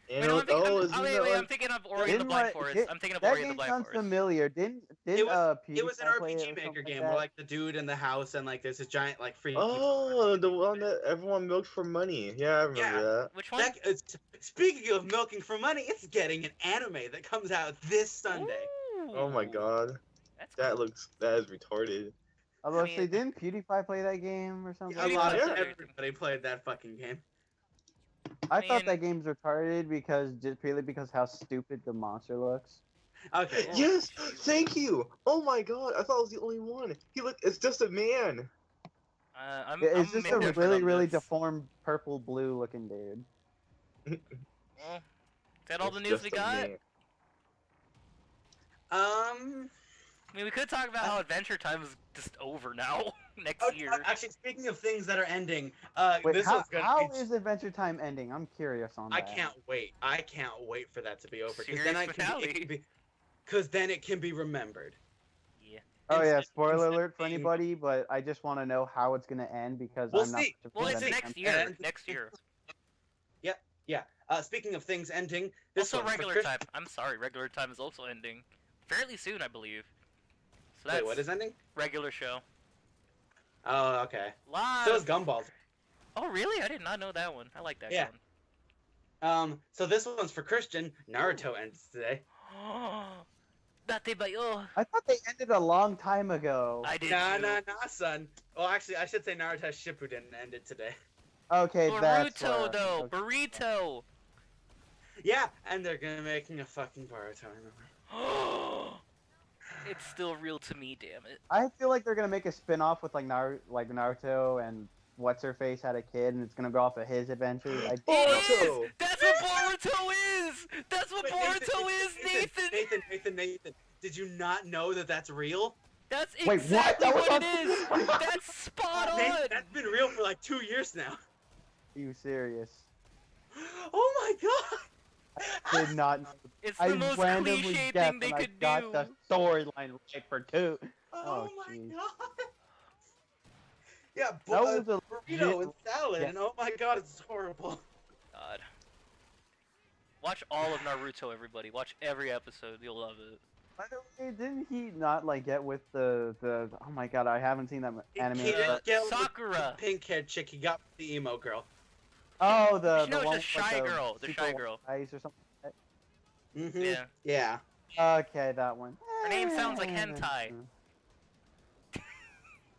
You Wait, know, I'm thinking, isn't that wait, like- I'm thinking of Ori and the Didn't Blind like- Forest. did- I'm thinking of That Ori and the game Blind sounds Forest. familiar. Didn't It was an PewDiePie play it RPG or maker something game like where that? like the dude in the house and like there's this giant like free. Oh, the one that everyone milked for money. Yeah, I remember that. Which one? Zach, speaking of milking for money, it's getting an anime that comes out this Sunday. Oh my Ooh, god, That's that cool. is retarded. I was I about to say, mean- didn't PewDiePie play that game or something? A PewDiePie lot of plays everybody played that fucking game. I thought Man. that game's retarded because just purely because how stupid the monster looks. Okay. Oh, Yes, jeez. thank you. Oh my god, I thought I was the only one. It's just a man. It's I'm just a indifferent really, on really this. deformed purple blue looking dude. Well, is that all the It's news just we a got? man. I mean, we could talk about how Adventure Time is just over now, next Oh, year. actually, speaking of things that are ending, Wait, this how, one's gonna how be. is Adventure Time ending? I'm curious on I that. can't wait. I can't wait for that to be over because Series then it can be remembered. Yeah. Oh yeah, Instead- spoiler instead alert of for being- anybody, but I just want to know how it's gonna end because We'll I'm not. see. much of Well, an it's Adventure next Time year. fan. And- Next year. Yeah. Speaking of things ending, this Also, one's for regular Chris- time. I'm sorry, regular time is also ending fairly soon, I believe. So Wait, that's what is ending? regular show. Oh, okay. Live. So is Gumball. Oh, really? I did not know that one. I like that Yeah. one. So this one's for Christian. Naruto ends today. Date by yo. I thought they ended a long time ago. I did Nah, too. nah, nah, son. Well, actually, I should say Naruto Shippuden ended today. Okay, that's Boruto where- though. okay. Burrito. Yeah, and they're gonna making a fucking Boruto anime. It's still real to me, damn it. I feel like they're gonna make a spin-off with like Naruto and what's her face had a kid and it's gonna go off of his adventures. It Boruto. is! That's what Boruto is! That's what Wait, Boruto is, Nathan! Nathan, did you not know that that's real? That's Wait, what? exactly That was what on- it is! That's spot on! Nathan, that's been real for like 2 years now. Are you serious? Oh my god! Did not know. It's I the most randomly cliche guessed thing they and I could got do. the storyline right for 2. Oh, Oh, my jeez. god! Yeah, That was a burrito legit- and salad, yeah. and oh my god, it's horrible. God. Watch all of Naruto, everybody. Watch every episode. You'll love it. By the way, didn't he not like get with the oh my god, I haven't seen that anime. He but- didn't get with Sakura. the pink-haired chick. He got with the emo girl. Oh, the No, it's one the with, like, shy girl, the super shy white girl. eyes or something. Mm-hmm. Yeah. Yeah. Okay, that one. Her name sounds like hentai.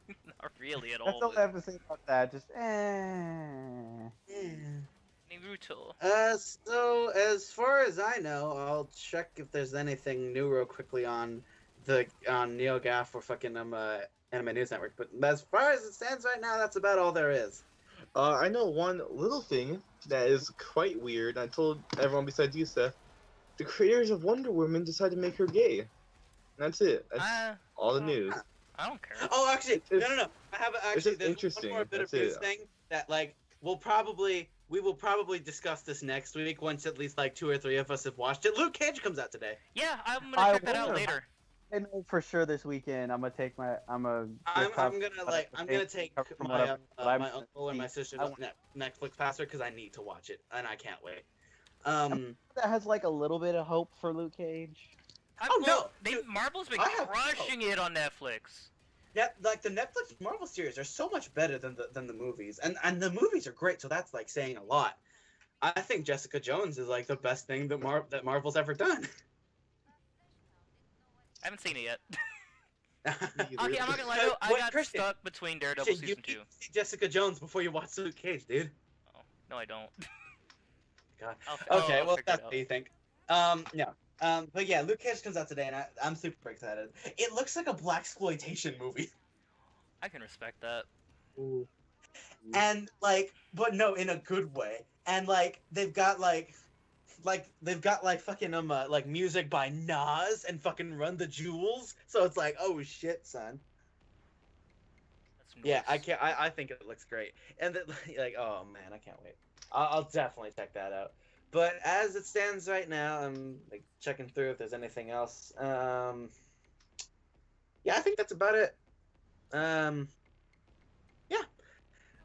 Not really at That's all. all I But have to say about that. Just Yeah. Naruto. So as far as I know, I'll check if there's anything new real quickly on NeoGAF or fucking Anime News Network. But as far as it stands right now, that's about all there is. I know one little thing that is quite weird. I told everyone besides you, Seth. The creators of Wonder Woman decided to make her gay. And that's it. That's all the news. I don't care. Oh, actually, no. I have actually just there's interesting. one more bit That's of news it. thing that like we will probably discuss this next week once at least like 2 or 3 of us have watched it. Luke Cage comes out today. Yeah, I'm gonna I check that out wonder- later. I know for sure this weekend I'm gonna take my I'm gonna take my uncle and my sister's Netflix password because I need to watch it and I can't wait. That has like a little bit of hope for Luke Cage. Marvel's been I have crushing it on Netflix. Yeah, like the Netflix Marvel series are so much better than the movies, and the movies are great. So that's like saying a lot. I think Jessica Jones is like the best thing that Marvel's ever done. I haven't seen it yet. Either. Okay, I'm not gonna lie though, I got Christian, stuck between Daredevil Christian, season you 2. need to see Jessica Jones before you watch Luke Cage, dude. Oh, no I don't. God. I'll Okay, well figure that's it what out. you think. No. But yeah, Luke Cage comes out today, and I'm super excited. It looks like a blaxploitation movie, I can respect that. and like, but no, in a good way. And like, they've got fucking like music by Nas and fucking Run the Jewels. So it's like, oh shit, son. That's Yeah, nice. I think it looks great, and like, oh man, I can't wait. I'll definitely check that out. But as it stands right now, I'm like checking through if there's anything else. Yeah, I think that's about it. Yeah.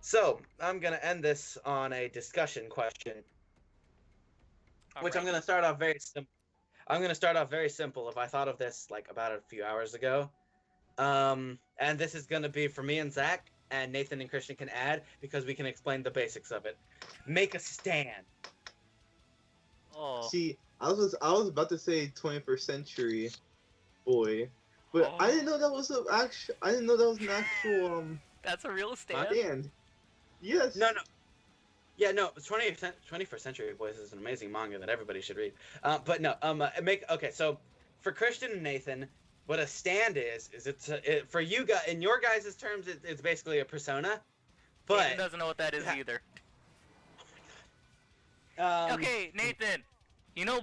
So I'm gonna end this on a discussion question, which I'm Alright. gonna start off very simple. I'm gonna start off very simple. If I thought of this like about a few hours ago, and this is gonna be for me and Zach, and Nathan and Christian can add because we can explain the basics of it. Make a stand. Oh. See, I was about to say 21st century boy, but I didn't know that was an actual. I didn't know that was an actual That's a real stand? band. Yes. No. Yeah, no. 21st Century Boys is an amazing manga that everybody should read. But no. Okay. So, for Christian and Nathan, what a stand is for you guys in your guys' terms, it's basically a persona. But Nathan doesn't know what that is either. Okay, Nathan. You know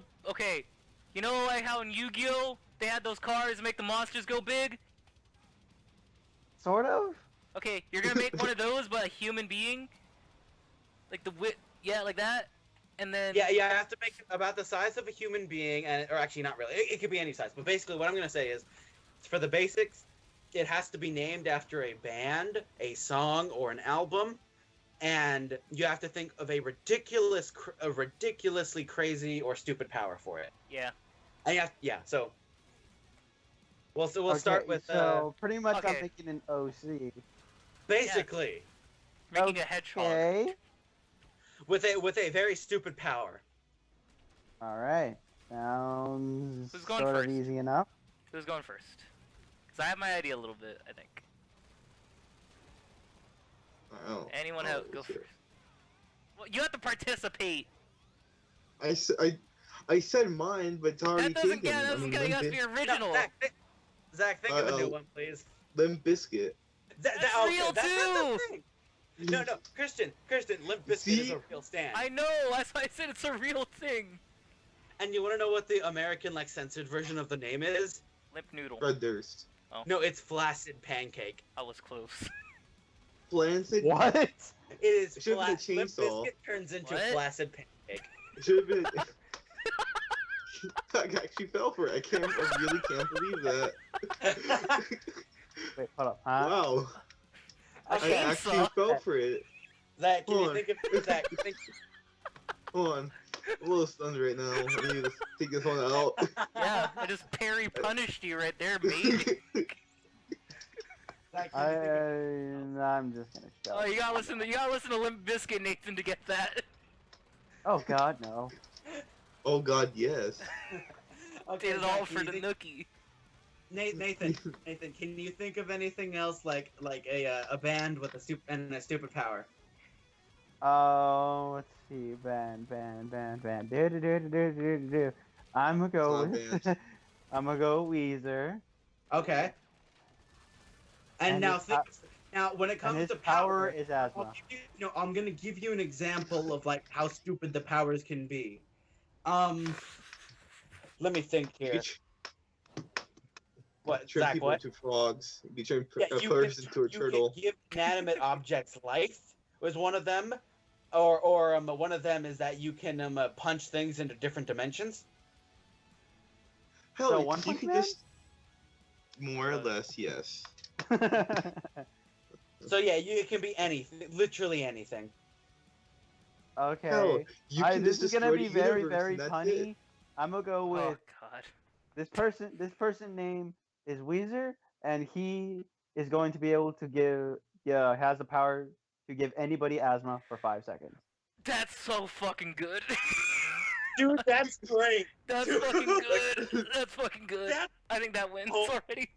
like how in Yu-Gi-Oh! They had those cards to make the monsters go big? Sort of. Okay, you're gonna make one of those, but a human being? Like like that? And then... Yeah, I have to make it about the size of a human being, or actually not really. It could be any size. But basically what I'm going to say is, for the basics, it has to be named after a band, a song, or an album. And you have to think of a ridiculously crazy or stupid power for it. Yeah. And so we'll start with So pretty much I'm okay. thinking an OC. basically Making a hedgehog. Okay. with a very stupid power. All right. Sounds Who's going sort first? of easy enough. Who's going first? Because I have my idea a little bit, I think. Anyone else? Go first. Well, you have to participate. I said mine, but it's already That doesn't taken. count. That doesn't count. You have to be original. No, Zach, think of a new one, please. Limp Bizkit. That's real That's not too! the thing. No, Christian, Limp Bizkit is a real stand. I know. That's why I said it's a real thing. And you want to know what the American censored version of the name is? Limp noodle. Red Durst. No, it's Flaccid Pancake. I was close. Flancid. What? It is It should've been a Limp chainsaw. Biscuit turns into What? Flaccid Pancake. It should have been. I actually fell for it. I really can't believe that. Wait, hold up. Huh? Wow. A I actually chainsaw. fell for it. Zach, can Hold you on. think of Zach? Hold on. I'm a little stunned right now. I need to take this one out. Yeah, I just parry punished you right there, mate. Zach, can you think of- I'm just gonna show. Oh, you gotta listen to Limp Bizkit, Nathan, to get that. Oh God, no. Oh God, yes. Okay, Did it Zach, all can for you the think- nookie. Nathan, can you think of anything else like a band with a stupid power? Oh, let's see. Band. Do. I'm gonna go It's with. not I'm gonna go Weezer. Okay. And, And now his think. Now, when it And comes his to power power, is asthma. I'm gonna give you an example of like how stupid the powers can be. Let me think You here. can What, turn Zach? people What? into frogs. You can turn Yeah, a person into a turtle. You can give inanimate objects life. Was one of them, or one of them is that you can punch things into different dimensions. Hell, So, One you Punch can Man? just more or less, yes. So yeah, it can be anything, literally anything. Okay. Hell, you can This just is gonna destroy be the very, universe, very and that's punny. it. I'm gonna go Oh with god. this person. This person name is Weezer, and he is going to be able to has the power to give anybody asthma for 5 seconds. That's so fucking good. Dude, that's great. That's Dude. fucking good. That's fucking good. That- I think that wins Oh. already.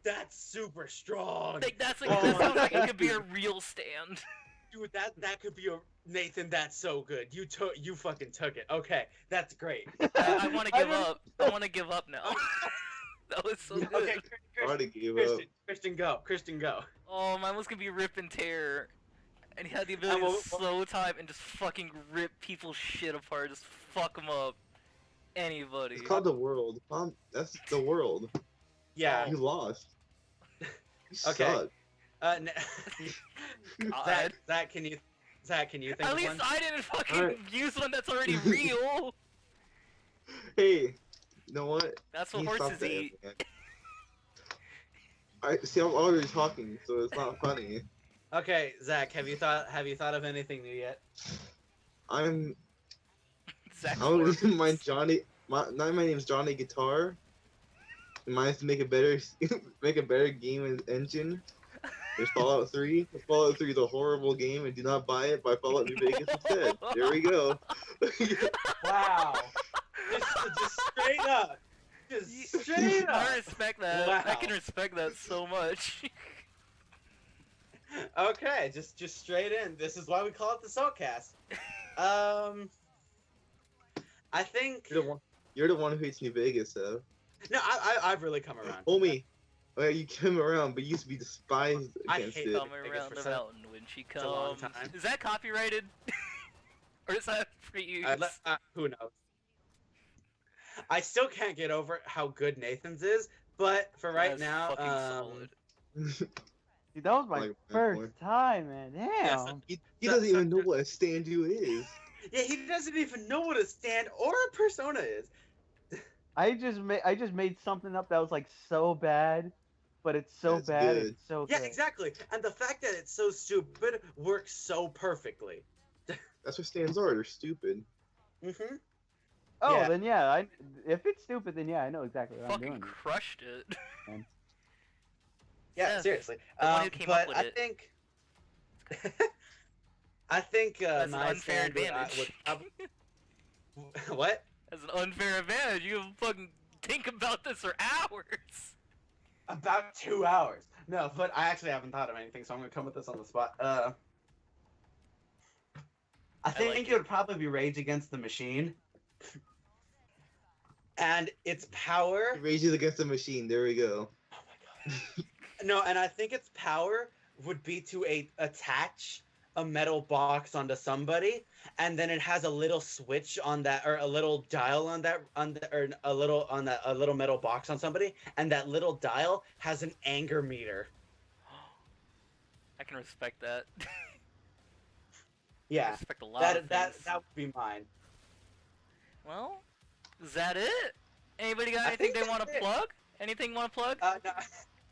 That's super strong. Like that's like Oh that my sounds like it God. could be a real stand. Dude, that could be a Nathan. That's so good. You fucking took it. Okay, that's great. I want to give didn't- up. I want to give up now. That was so good. Okay, I already gave up. Christian, go. Christian, go. Oh, mine was gonna be rip and tear, and he had the ability to slow time and just fucking rip people's shit apart, just fuck them up. Anybody. It's called the world. That's the world. Yeah. You lost. You Okay. suck. God. Zach, can you think At of least one? I didn't fucking Alright. use one that's already real. Hey, you know what? That's what You horses stop that, eat. man. I see. I'm already talking, so it's not funny. Okay, Zach, have you thought of anything new yet? I'm. Zack I don't Forbes. even mind Johnny. My name's Johnny Guitar. Mine's to make a better game and engine. There's Fallout 3. Fallout 3 is a horrible game, and do not buy it. Buy Fallout New Vegas instead. There we go. Wow. just straight up. Just straight up. I respect that. Wow. I can respect that so much. Okay, just straight in. This is why we call it the Saltcast. I think You're the one who hates New Vegas, though. no, I've really come around. Homie, well, you came around, but you used to be despised I against hate it. them. Coming Vegas around for the some- mountain when she a long comes. time. Is that copyrighted? Or is that free use? Who knows? I still can't get over how good Nathan's is, but for right That's now, fucking solid. Dude, that was my Like, first time, man. Damn. Yes. he doesn't even know what a stand you is. yeah, he doesn't even know what a stand or a persona is. I just made something up that was like so bad, but it's so That's bad good. it's so Yeah, good. exactly. And the fact that it's so stupid works so perfectly. That's what stands are. They're stupid. Mm-hmm. Oh, Yeah. then yeah. If it's stupid, then yeah, I know exactly what I'm Fucking doing. crushed it. Yeah, Seth, seriously. the one who came but up with I it. think, That's an my unfair stand would- advantage. what? That's an unfair advantage. You fucking think about this for hours. About 2 hours. No, but I actually haven't thought of anything, so I'm gonna come with this on the spot. I think like it would probably be Rage Against the Machine. And its power. Rages Against the Machine. There we go. Oh my god. No, and I think its power would be to attach a metal box onto somebody, and then it has a little switch on that, or a little dial on that, or a little metal box on somebody, and that little dial has an anger meter. I can respect that. I Yeah, respect a lot of that things. would be mine. Well, is that it? Anybody got I anything think they want that's to it. plug? Anything want to plug? No,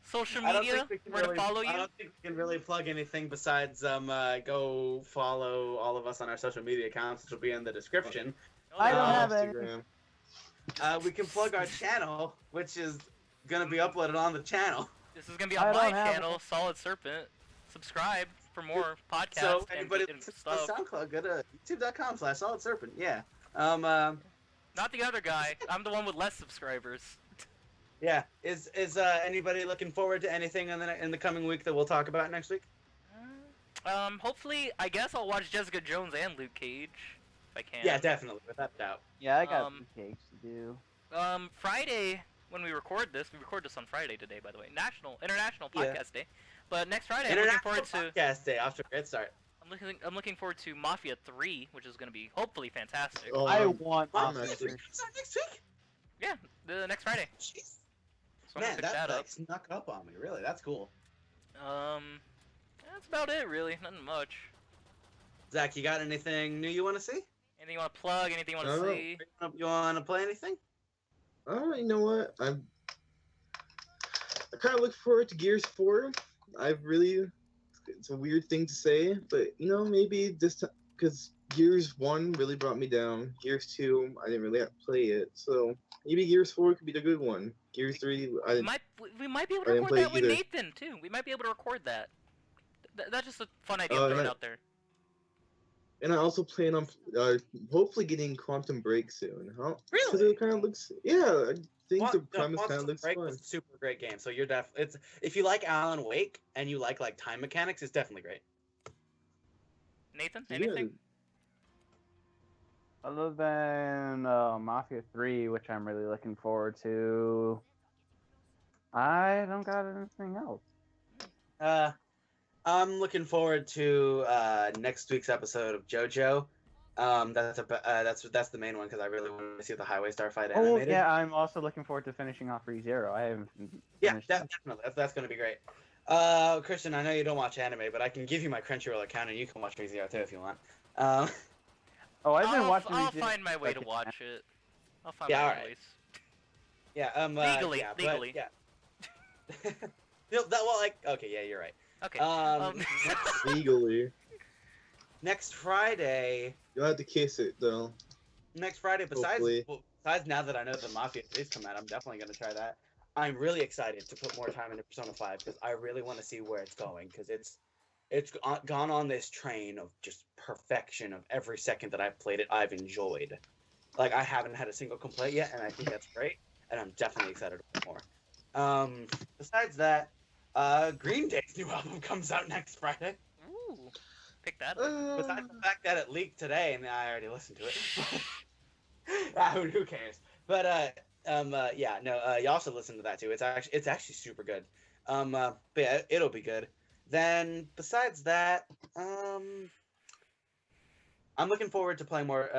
Social I don't media? think we can Where really, to follow I you? don't think we can really plug anything besides go follow all of us on our social media accounts, which will be in the description. I don't Uh, have any. Instagram. We can plug our channel, which is gonna be uploaded on the channel. This is gonna be I on my don't have channel, Solid Serpent. Subscribe for more podcasts So and, anybody and listens to stuff. SoundCloud, go to youtube.com/solidserpent. Yeah. Not the other guy. I'm the one with less subscribers. Yeah. Is anybody looking forward to anything in the coming week that we'll talk about next week? Hopefully, I guess I'll watch Jessica Jones and Luke Cage if I can. Yeah, definitely, without doubt. Yeah, I got Um, some cakes to do. Friday when we record this on Friday today, by the way, International Yeah. Podcast Day. But next Friday, International Podcast Day off to a great start. I'm looking forward to Mafia 3, which is going to be hopefully fantastic. Oh, I I'm- want I'm Mafia actually- 3. Is that next week? Yeah, the next Friday. Jeez. So I'm gonna Man, pick that that up. like snuck up on me. Really, that's cool. That's about it, really. Nothing much. Zach, you got anything new you want to see? Anything you want to plug? Anything you want to see? You want to play anything? Oh, you know what? I kind of look forward to Gears 4. It's a weird thing to say, but maybe this time, because Gears 1 really brought me down. Gears 2, I didn't really have to play it, so maybe Gears 4 could be the good one. Gears 3, We might be able to I didn't record play that with either. Nathan too. We might be able to record that. That's just a fun idea Oh, to throw it yeah. out there. And I also plan on hopefully getting Quantum Break soon. Because Really? it kind of looks, yeah, I think the No, premise kind Quantum of looks Break fun. was a super great game. So you're it's if you like Alan Wake and you like time mechanics, it's definitely great. Nathan, Yeah, anything? Other than Mafia 3, which I'm really looking forward to, I don't got anything else. I'm looking forward to next week's episode of JoJo. That's the main one because I really want to see the Highway Star fight Oh, animated. yeah, I'm also looking forward to finishing off ReZero. I haven't Yeah, finished it. definitely. That's going to be great. Christian, I know you don't watch anime, but I can give you my Crunchyroll account and you can watch ReZero too if you want. Oh, I've been watching I'll ReZero find my way to second watch it. I'll find Yeah, my alright. ways. Yeah. Legally, yeah, legally. But, yeah. Okay, yeah, you're right. Okay. Legally. Next Friday. You'll have to kiss it, though. Besides now that I know the Mafia 3's come out, I'm definitely going to try that. I'm really excited to put more time into Persona 5 because I really want to see where it's going because it's gone on this train of just perfection of every second that I've played it, I've enjoyed. Like, I haven't had a single complaint yet, and I think that's great, and I'm definitely excited to play more. Besides that, Green Day's new album comes out next Friday. Ooh, pick that up. Besides the fact that it leaked today, and I already listened to it. Who cares? But you also listen to that too. It's actually super good. But yeah, it'll be good. Then besides that, I'm looking forward to playing more.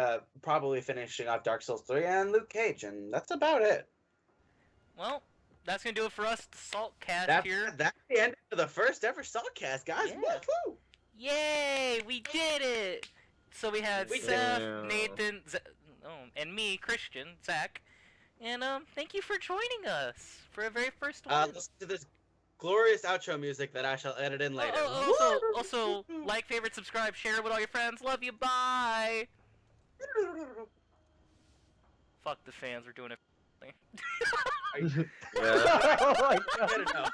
Probably finishing off Dark Souls 3 and Luke Cage, and that's about it. Well, that's gonna do it for us, the Saltcast here. That's the end of the first ever Saltcast, guys. Yeah. Woohoo! Yay, we did it! So we had We did Seth, it. Nathan, and me, Christian, Zack, and thank you for joining us for our very first one. Listen to this glorious outro music that I shall edit in later. Also, like, favorite, subscribe, share it with all your friends. Love you. Bye. Fuck the fans. We're doing it. Are you- Yeah. Oh my I god. don't know.